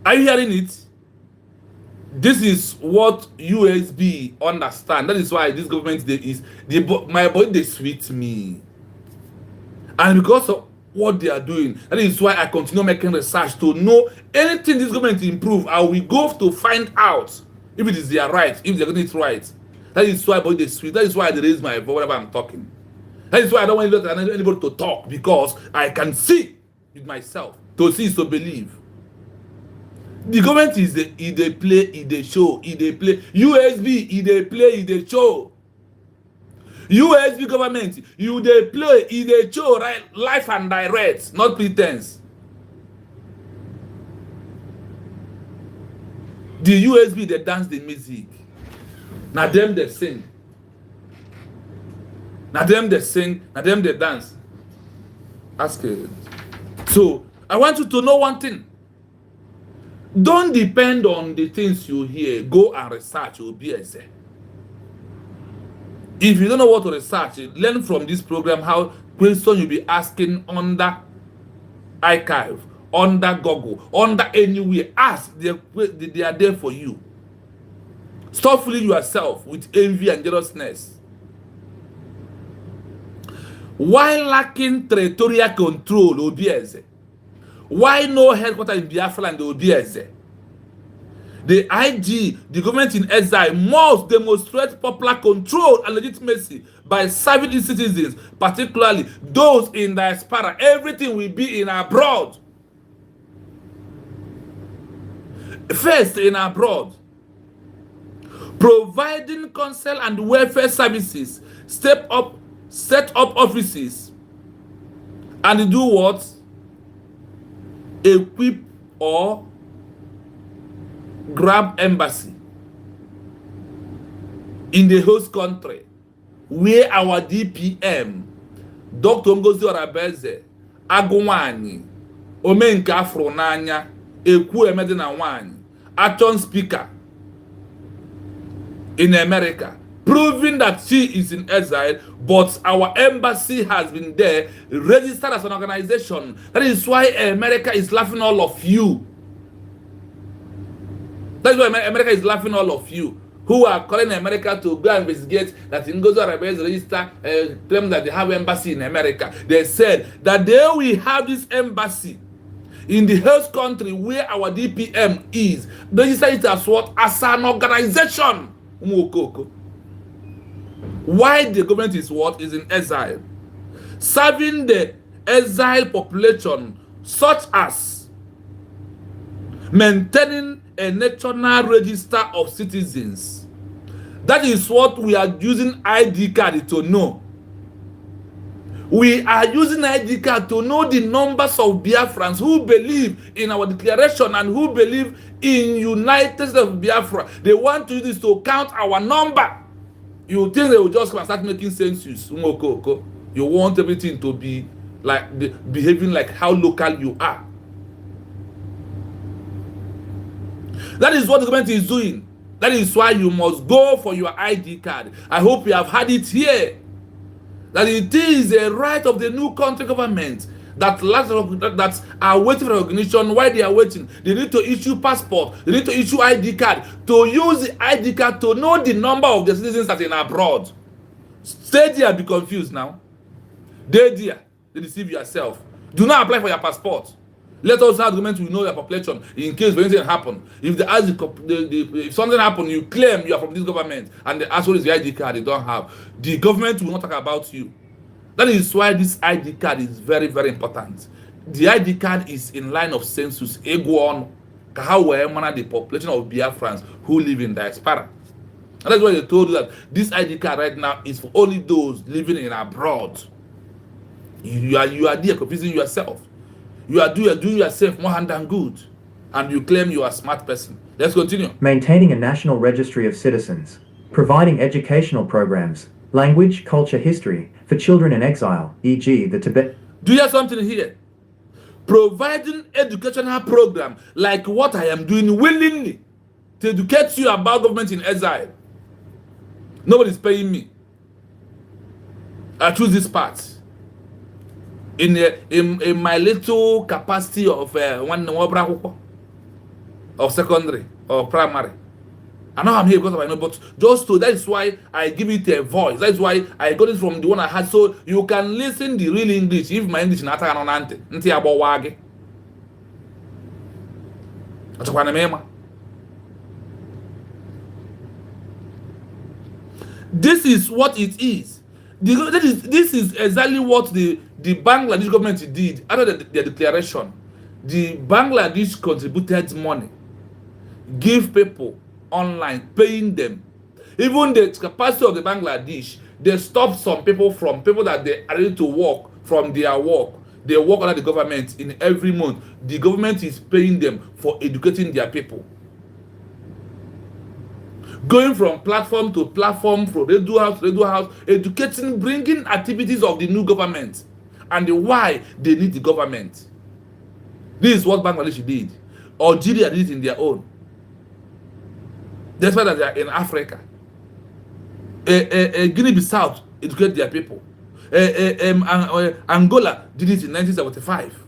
Are you hearing it? This is what USB understand. That is why this government my body they sweet me. And because of what they are doing, that is why I continue making research to know anything this government improve. I will go to find out if it is their right, if they're getting it right. That is why body they sweet. That is why I raise my voice whenever I'm talking. That is why I don't want anybody to talk, because I can see with myself. To see is to believe. The government is they play, they show, they play. USB, they play, they show. USB government, they play, they show, right? Life and direct, not pretense. The USB, they dance the music. Now them they sing. Now them they sing. Now them they dance. Ask it. So I want you to know one thing. Don't depend on the things you hear. Go and research. You'll be a say. If you don't know what to research, learn from this program how questions you'll be asking under archive, under Google, under anywhere. Ask. They are there for you. Stop fooling yourself with envy and jealousness. Why lacking territorial control, Obieze? Why no headquarters in Biafra and Obieze? The IG, the government in exile, must demonstrate popular control and legitimacy by serving its citizens, particularly those in diaspora. Everything will be in abroad. First, in abroad. Providing counsel and welfare services, set up offices, and do what? Equip or grab embassy in the host country where our DPM, Dr. Ngozi Orabeze, Agwani, Omenka Afronanya, Ekwu Emedina Wani, Aton speaker in America, proving that she is in exile, but our embassy has been there, registered as an organization. That is why America is laughing all of you. That's why America is laughing all of you who are calling America to go and investigate that Ngozi Orabeze register, claim that they have embassy in America. They said that they will have this embassy in the host country where our DPM is. Register it as what? As an organization. Why the government is what? Is in exile. Serving the exile population, such as maintaining a national register of citizens. That is what we are using ID card to know. We are using ID card to know the numbers of Biafrans who believe in our declaration and who believe in United States of Biafra. They want to use this to count our number. You think they will just come and start making census? You want everything to be like behaving like how local you are. That is what the government is doing. That is why you must go for your ID card. I hope you have had it here. That it is a right of the new country government that are waiting for recognition. Why they are waiting? They need to issue passport. They need to issue ID card. To use the ID card to know the number of the citizens that are in abroad. Stay there and be confused now. Stay there. They deceive yourself. Do not apply for your passport. Let us have the government will know your population in case anything happen. If they ask if something happen, you claim you are from this government and they ask what is the ID card they don't have. The government will not talk about you. That is why this ID card is very, very important. The ID card is in line of census. Eguon, the population of Biafrans who live in diaspora. And that's why they told you that this ID card right now is for only those living in abroad. You are there confusing yourself. You are doing yourself more harm than good. And you claim you are a smart person. Let's continue. Maintaining a national registry of citizens. Providing educational programs, language, culture, history, for children in exile, e.g. the Tibet. Do you hear something here? Providing educational program like what I am doing willingly to educate you about government in exile. Nobody's paying me. I choose this part. In my little capacity of of secondary or primary. I know I'm here because I know, but just to, that is why I give it a voice. That's why I got it from the one I had, so you can listen the real English. If my English not nti this is what it is. This is exactly what the Bangladesh government did after their declaration. The Bangladesh contributed money, give people online, paying them. Even the capacity of the Bangladesh, they stopped some people from people that they are ready to work from their work. They work under the government in every month. The government is paying them for educating their people. going from platform to platform, from radio house, educating, bringing activities of the new government and why they need the government. This is what Bangladesh did. Algeria did it in their own. That's why they are in Africa. Guinea-Bissau educate their people. Angola did it in 1975.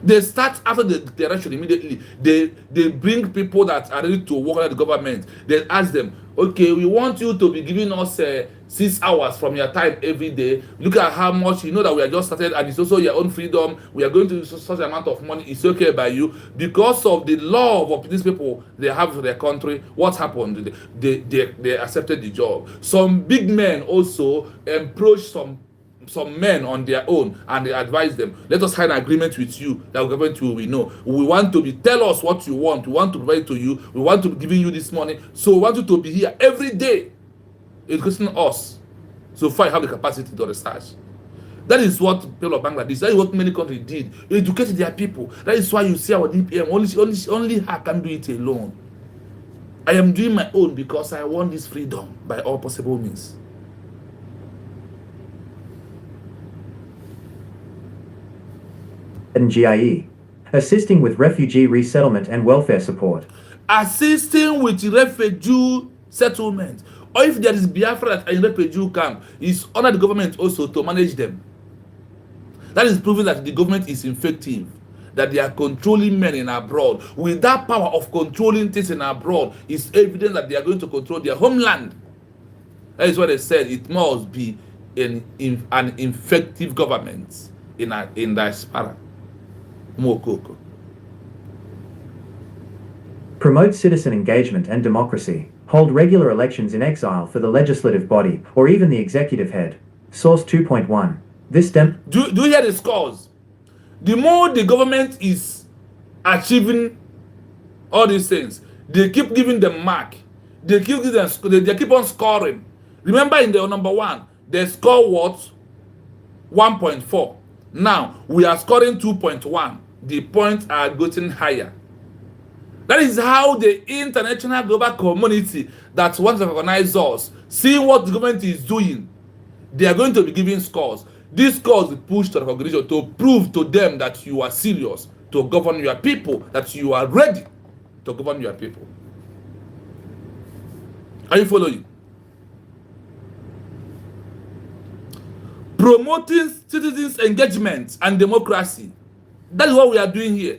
They start after the declaration immediately. They bring people that are ready to work under the government. They ask them, okay, we want you to be giving us 6 hours from your time every day. Look at how much, you know that we are just started and it's also your own freedom. We are going to use such amount of money. It's okay by you. Because of the love of these people they have for their country, what happened? They accepted the job. Some big men also approached some men on their own and they advise them, let us sign an agreement with you that government we know. We want to be, tell us what you want. We want to provide to you. We want to be giving you this money. So we want you to be here every day educating us. So far you have the capacity to research. That is what people of Bangladesh, that is what many countries did. Educated their people. That is why you see our DPM, only her can do it alone. I am doing my own because I want this freedom by all possible means. And GIE, assisting with refugee resettlement and welfare support. Assisting with refugee settlement. Or if there is Biafra in refugee camp, it's under the government also to manage them. That is proving that the government is effective, that they are controlling men in abroad. With that power of controlling things in abroad, it's evident that they are going to control their homeland. That is what they said. It must be an effective government in diaspora. Mokoko. Promote citizen engagement and democracy. Hold regular elections in exile for the legislative body or even the executive head. Source 2.1. This Do you hear the scores? The more the government is achieving all these things, they keep giving them mark. They keep on scoring. Remember in the number 1, they score what? 1.4. Now we are scoring 2.1. The points are getting higher. That is how the international global community that wants to recognize us, seeing what the government is doing, they are going to be giving scores. These scores push to recognition to prove to them that you are serious to govern your people, that you are ready to govern your people. Are you following? Promoting citizens' engagement and democracy. That is what we are doing here.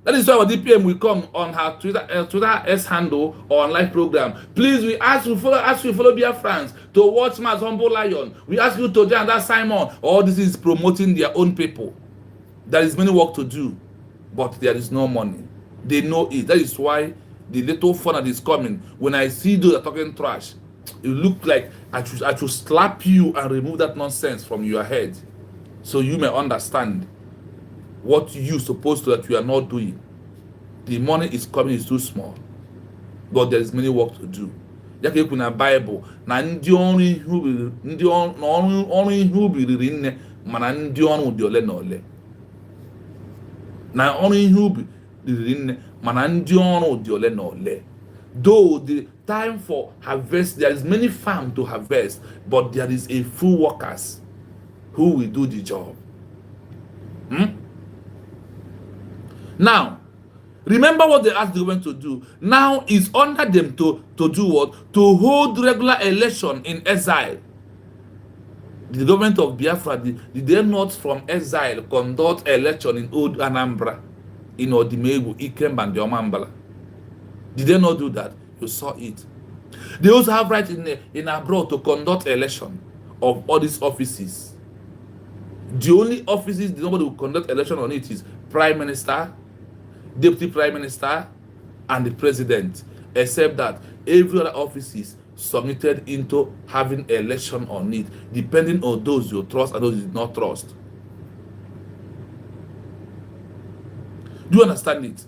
That is why our DPM will come on her Twitter S handle or on live program. Please, we ask you follow Biafrans to watch Mass Humble Lion. We ask you to join that Simon. All this is promoting their own people. There is many work to do, but there is no money. They know it. That is why the little fun that is coming. When I see those that are talking trash, it look like I should slap you and remove that nonsense from your head, so you may understand what you supposed to that you are not doing. The money is coming is too small, but there is many work to do. Yake ekwu na Bible na ndị ọrụ ihe ubi riri nne mana ndị ọrụ dị ole na ole. Na ọrụ ihe ubi riri nne mana ndị ọrụ dị ole na ole. Though the time for harvest, there is many farm to harvest, but there is a few workers who will do the job. Now, remember what they asked the government to do. Now it's under them to do what? To hold regular election in exile. The government of Biafra, did they not from exile conduct election in Old Anambra, in Odimegu, Ikemba, and Diomambala? Did they not do that? You saw it. They also have right in abroad to conduct election of all these offices. The only offices nobody will conduct election on it is Prime Minister, Deputy Prime Minister, and the President. Except that every other offices submitted into having election on it, depending on those you trust and those you do not trust. Do you understand it?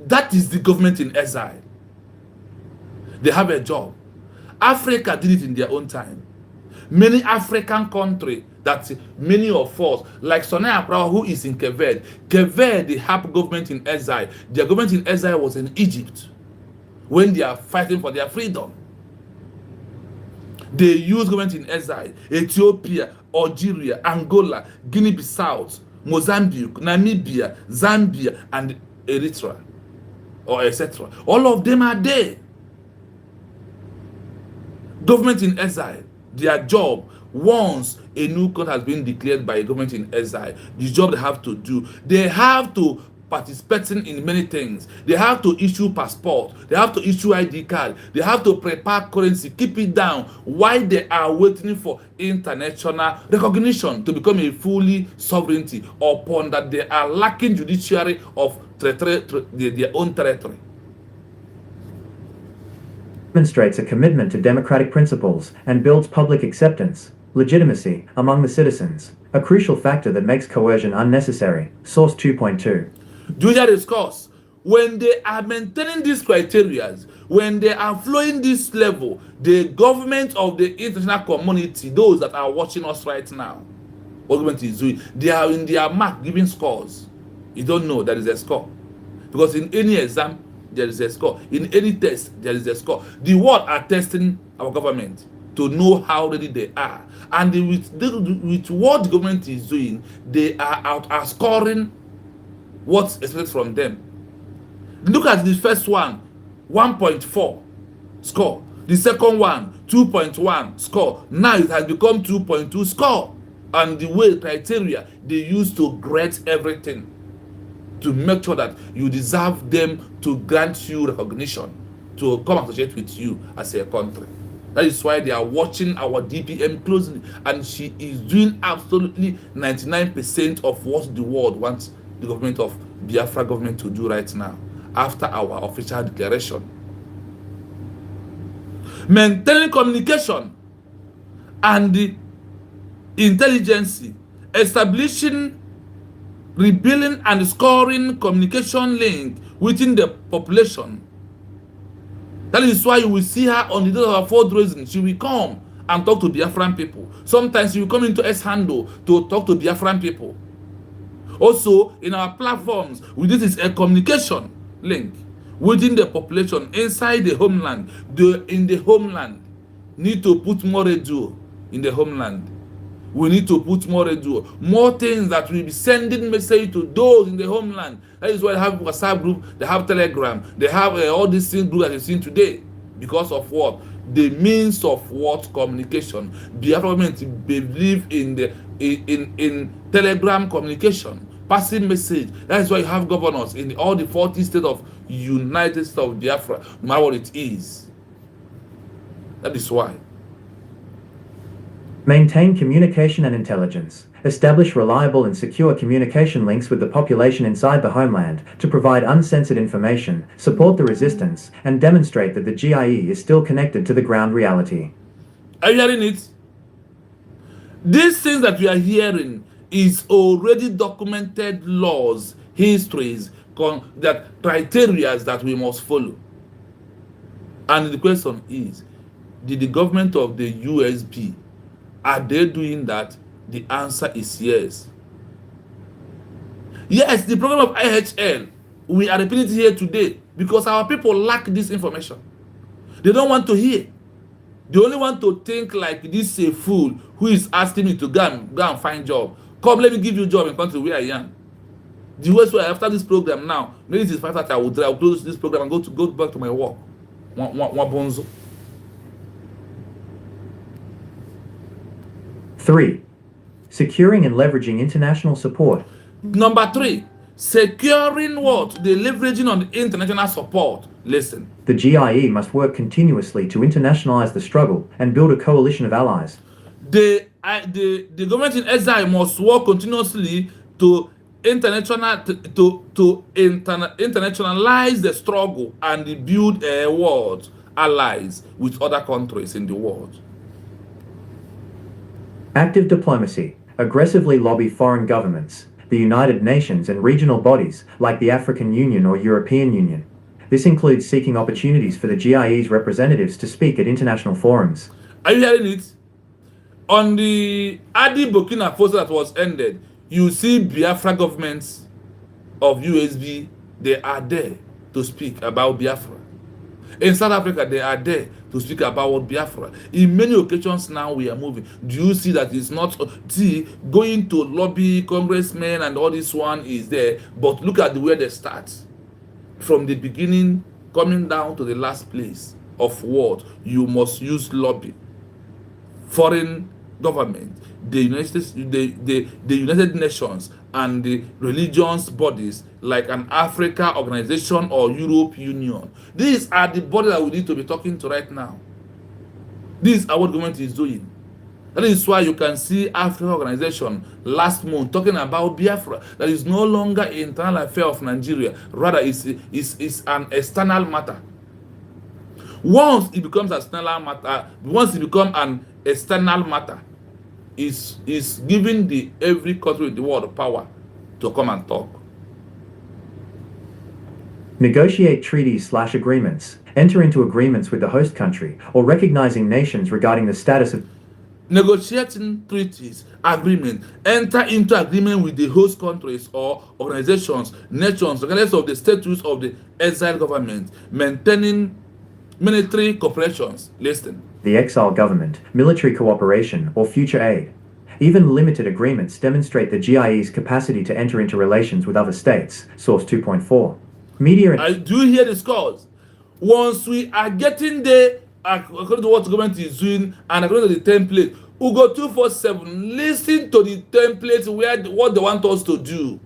That is the government in exile. They have a job. Africa did it in their own time. Many African countries, that many of us, like Sonia Abraha, who is in Govt, they have government in exile. Their government in exile was in Egypt. when they are fighting for their freedom. They use government in exile, Ethiopia, Algeria, Angola, Guinea-Bissau, Mozambique, Namibia, Zambia, and Eritrea, or etc. All of them are there. Government in exile, their job, once a new country has been declared by a government in exile, the job they have to do, they have to participate in many things. They have to issue passport, they have to issue ID card, they have to prepare currency, keep it down while they are waiting for international recognition to become a fully sovereignty upon that they are lacking judiciary of their own territory. Demonstrates a commitment to democratic principles and builds public acceptance, legitimacy among the citizens, a crucial factor that makes coercion unnecessary. Source 2.2. Judicial discourse. When they are maintaining these criteria, when they are flowing this level, the government of the international community, those that are watching us right now, what government is doing, they are in their mark giving scores. You don't know there is a score. Because in any exam, there is a score. In any test, there is a score. The world are testing our government to know how ready they are. And with what the government is doing, they are scoring what's expected from them. Look at the first one, 1.4 score. The second one, 2.1 score. Now it has become 2.2 score. And the way criteria they use to grade everything, to make sure that you deserve them to grant you recognition, to come associate with you as a country. That is why they are watching our DPM closely, and she is doing absolutely 99% of what the world wants the government of Biafra government to do right now, after our official declaration. Maintaining communication and the intelligence, establishing, rebuilding and scoring communication link within the population. That is why you will see her on the day of her fundraising. She will come and talk to Biafran people. Sometimes she will come into S-Handle to talk to Biafran people. Also, in our platforms, this is a communication link within the population, inside the homeland. In the homeland, need to put more radio in the homeland. We need to put more radio, more things that will be sending message to those in the homeland. That is why they have WhatsApp group, they have Telegram, they have all these things group that you've seen today. Because of what? The means of what? Communication. The government believe in the in Telegram communication, passing message. That is why you have governors in all the 40 states of United States of Biafra, no matter what it is. That is why. Maintain communication and intelligence. Establish reliable and secure communication links with the population inside the homeland to provide uncensored information, support the resistance, and demonstrate that the GIE is still connected to the ground reality. Are you hearing it? These things that we are hearing is already documented laws, histories, that criteria that we must follow. And the question is, did the government of the USB, are they doing that? The answer is yes. Yes, the program of IHL, we are repeating it here today because our people lack this information. They don't want to hear. They only want to think like this a fool who is asking me to go and find job. Come, let me give you a job in country where I am. The worst way after this program now, maybe it is 5:30, I will close this program and go back to my work. One bonzo. 3. Securing and leveraging international support. Number 3, securing what? The leveraging on the international support. Listen. The GIE must work continuously to internationalize the struggle and build a coalition of allies. The government in exile must work continuously to internationalize the struggle and build a world allies with other countries in the world. Active diplomacy. Aggressively lobby foreign governments, the United Nations and regional bodies like the African Union or European Union. This includes seeking opportunities for the GIE's representatives to speak at international forums. Are you hearing it? On the Adi Burkina Faso that was ended, you see Biafra governments of USB, they are there to speak about Biafra. In South Africa, they are there to speak about Biafra. In many occasions now, we are moving. Do you see that it's not going to lobby congressmen and all this one is there? But look at the way they start. From the beginning, coming down to the last place of what you must use lobby. Foreign government, the United Nations, and the religious bodies like an Africa organization or Europe Union. These are the bodies that we need to be talking to right now. These are what government is doing. That is why you can see African organization last month talking about Biafra. That is no longer an internal affair of Nigeria. Rather, it's an external matter. Once it becomes an external matter, is giving every country in the world power to come and talk. Negotiate treaties/agreements, enter into agreements with the host country, or recognizing nations regarding the status of Negotiating treaties, agreement, enter into agreement with the host countries or organizations, nations, regardless of the status of the exile government, maintaining military cooperations. Listen. The exile government, military cooperation, or future aid. Even limited agreements demonstrate the GIE's capacity to enter into relations with other states. Source 2.4. Media. Do you hear the scores? Once we are getting there, according to what the government is doing and according to the template, we go 247. Listen to the template what they want us to do.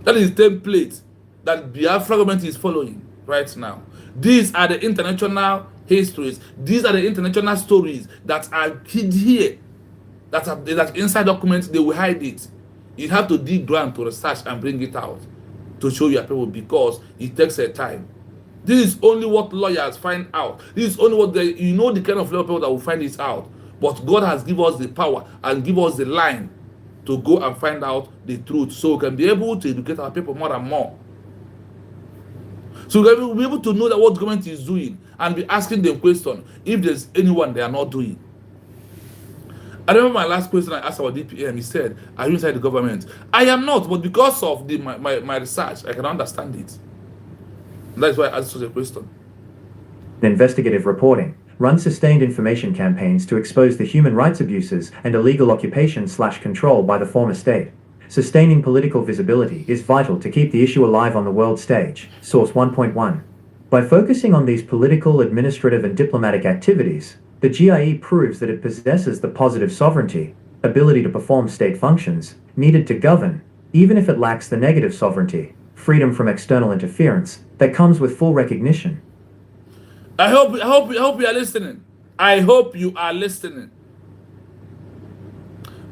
That is the template that Biafra government is following right now. These are the international histories. These are the international stories that are hid here. That inside documents, they will hide it. You have to dig ground to research and bring it out to show your people because it takes a time. This is only what lawyers find out. This is only what the kind of lawyer people that will find this out. But God has given us the power and give us the line to go and find out the truth so we can be able to educate our people more and more. So we can be able to know that what government is doing and be asking them questions if there's anyone they are not doing. I remember my last question I asked our DPM, he said, are you inside the government? I am not, but because of my research, I can understand it. And that's why I asked such a question. Investigative reporting. Run sustained information campaigns to expose the human rights abuses and illegal occupation/control by the former state. Sustaining political visibility is vital to keep the issue alive on the world stage. Source 1.1. By focusing on these political, administrative, and diplomatic activities, the GIE proves that it possesses the positive sovereignty, ability to perform state functions, needed to govern, even if it lacks the negative sovereignty, freedom from external interference, that comes with full recognition. I hope you are listening. I hope you are listening.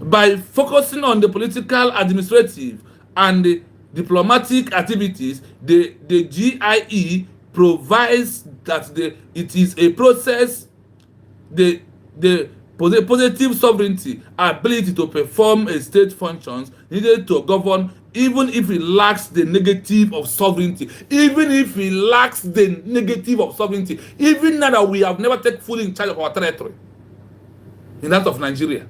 By focusing on the political, administrative, and the diplomatic activities, the GIE provides that it is a process, the positive sovereignty, ability to perform a state functions needed to govern, even if it lacks the negative of sovereignty. Even if it lacks the negative of sovereignty. Even now that we have never taken fully in charge of our territory. In that of Nigeria.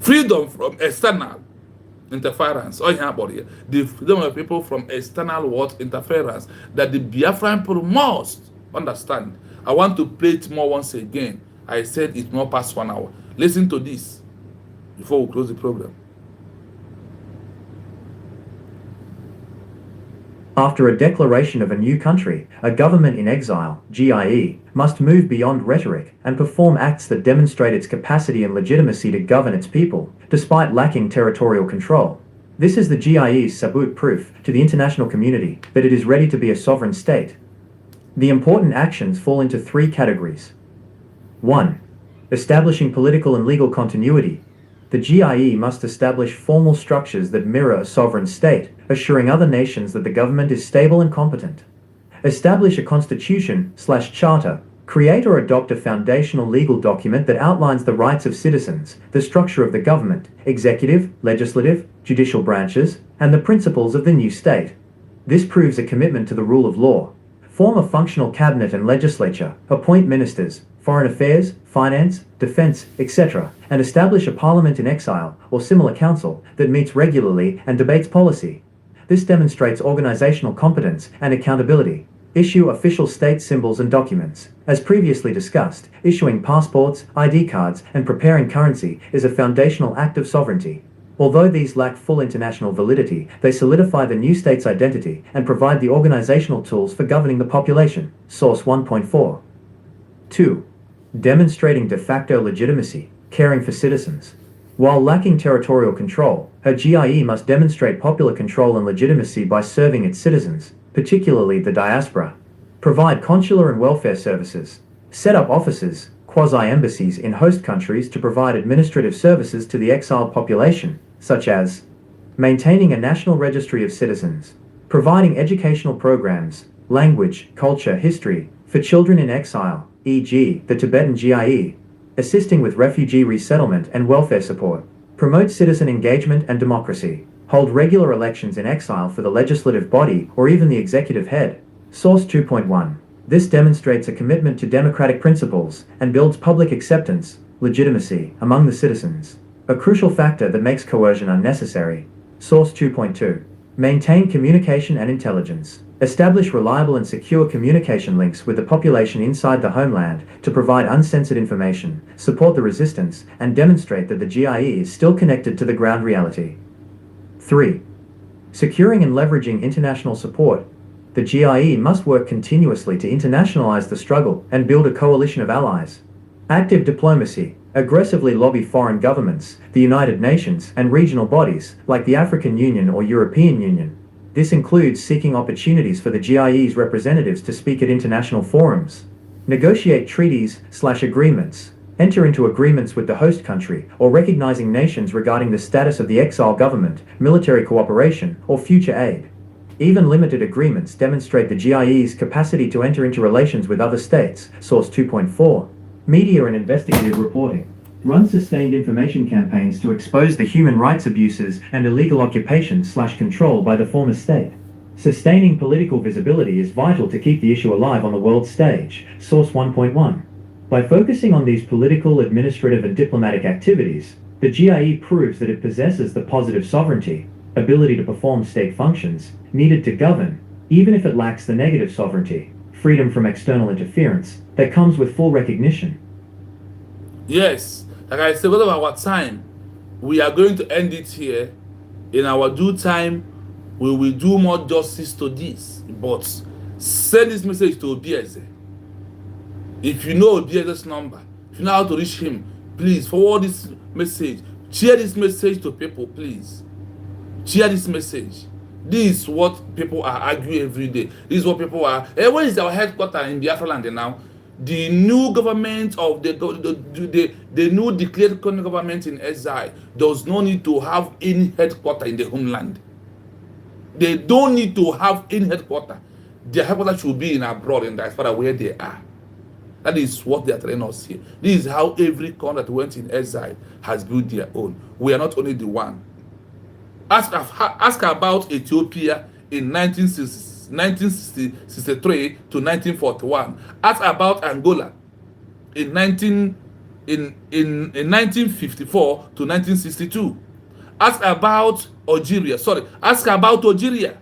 Freedom from external interference. Oh, yeah, about here. The freedom of people from external what interference that the Biafran people must understand. I want to play it more once again. I said it's more past 1 hour. Listen to this before we close the program. After a declaration of a new country, a government in exile, GIE, must move beyond rhetoric and perform acts that demonstrate its capacity and legitimacy to govern its people, despite lacking territorial control. This is the GIE's sabut proof to the international community that it is ready to be a sovereign state. The important actions fall into 3 categories. 1. Establishing political and legal continuity. The GIE must establish formal structures that mirror a sovereign state, assuring other nations that the government is stable and competent. Establish a constitution/charter. Create or adopt a foundational legal document that outlines the rights of citizens, the structure of the government, executive, legislative, judicial branches, and the principles of the new state. This proves a commitment to the rule of law. Form a functional cabinet and legislature, appoint ministers, foreign affairs, finance, defense, etc., and establish a parliament in exile or similar council that meets regularly and debates policy. This demonstrates organizational competence and accountability. Issue official state symbols and documents. As previously discussed, issuing passports, ID cards, and preparing currency is a foundational act of sovereignty. Although these lack full international validity, they solidify the new state's identity and provide the organizational tools for governing the population. Source 1.4. 2. Demonstrating de facto legitimacy, caring for citizens. While lacking territorial control, a GIE must demonstrate popular control and legitimacy by serving its citizens, particularly the diaspora. Provide consular and welfare services. Set up offices, quasi-embassies in host countries to provide administrative services to the exiled population, such as maintaining a national registry of citizens, providing educational programs, language, culture, history, for children in exile, e.g., the Tibetan GIE, assisting with refugee resettlement and welfare support, promote citizen engagement and democracy, hold regular elections in exile for the legislative body or even the executive head. Source 2.1. This demonstrates a commitment to democratic principles and builds public acceptance, legitimacy, among the citizens, a crucial factor that makes coercion unnecessary. Source 2.2. Maintain communication and intelligence. Establish reliable and secure communication links with the population inside the homeland to provide uncensored information, support the resistance, and demonstrate that the GIE is still connected to the ground reality. 3. Securing and leveraging international support. The GIE must work continuously to internationalize the struggle and build a coalition of allies. Active diplomacy. Aggressively lobby foreign governments, the United Nations, and regional bodies, like the African Union or European Union. This includes seeking opportunities for the GIE's representatives to speak at international forums. Negotiate treaties/agreements. Enter into agreements with the host country or recognizing nations regarding the status of the exile government, military cooperation, or future aid. Even limited agreements demonstrate the GIE's capacity to enter into relations with other states. Source 2.4. Media and investigative reporting. Run sustained information campaigns to expose the human rights abuses and illegal occupation/control by the former state. Sustaining political visibility is vital to keep the issue alive on the world stage. Source 1.1. By focusing on these political, administrative, and diplomatic activities, the GIE proves that it possesses the positive sovereignty, ability to perform state functions, needed to govern, even if it lacks the negative sovereignty, freedom from external interference, that comes with full recognition. Yes, like I said, because of our time, we are going to end it here. In our due time, we will do more justice to this. But send this message to Obieze. If you know Obieze's number, if you know how to reach him, please forward this message. Share this message to people, please. Share this message. This is what people are arguing every day. This is what people are. Where is our headquarters in Biafra land now? The new government of the new declared colonial government in Exile does not need to have any headquarters in the homeland. They don't need to have any headquarters. Their headquarters should be in abroad, in diaspora where they are. That is what they are telling us here. This is how every country that went in exile has built their own. We are not only the one. Ask about Ethiopia in 1963 to 1941. Ask about Angola in 1954 to 1962. Ask about Algeria. Ask about Algeria.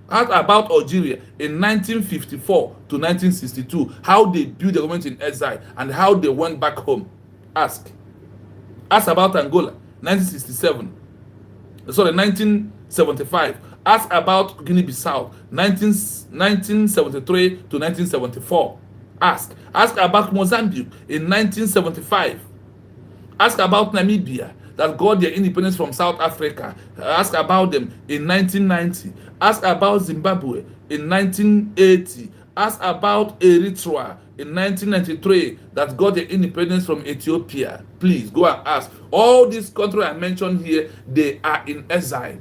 Ask about Algeria in 1954 to 1962. How they built the government in exile and how they went back home. Ask about Angola, 1975. Ask about Guinea-Bissau, 1973 to 1974. Ask about Mozambique in 1975. Ask about Namibia that got their independence from South Africa. Ask about them in 1990. Ask about Zimbabwe in 1980. Ask about Eritrea in 1993 that got their independence from Ethiopia. Please go and ask. All these countries I mentioned here, they are in exile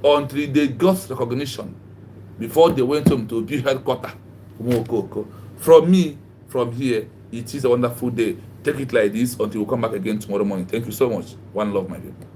until they got recognition before they went home to build headquarters. From me, from here, it is a wonderful day. Take it like this until we come back again tomorrow morning. Thank you so much. One love, my people.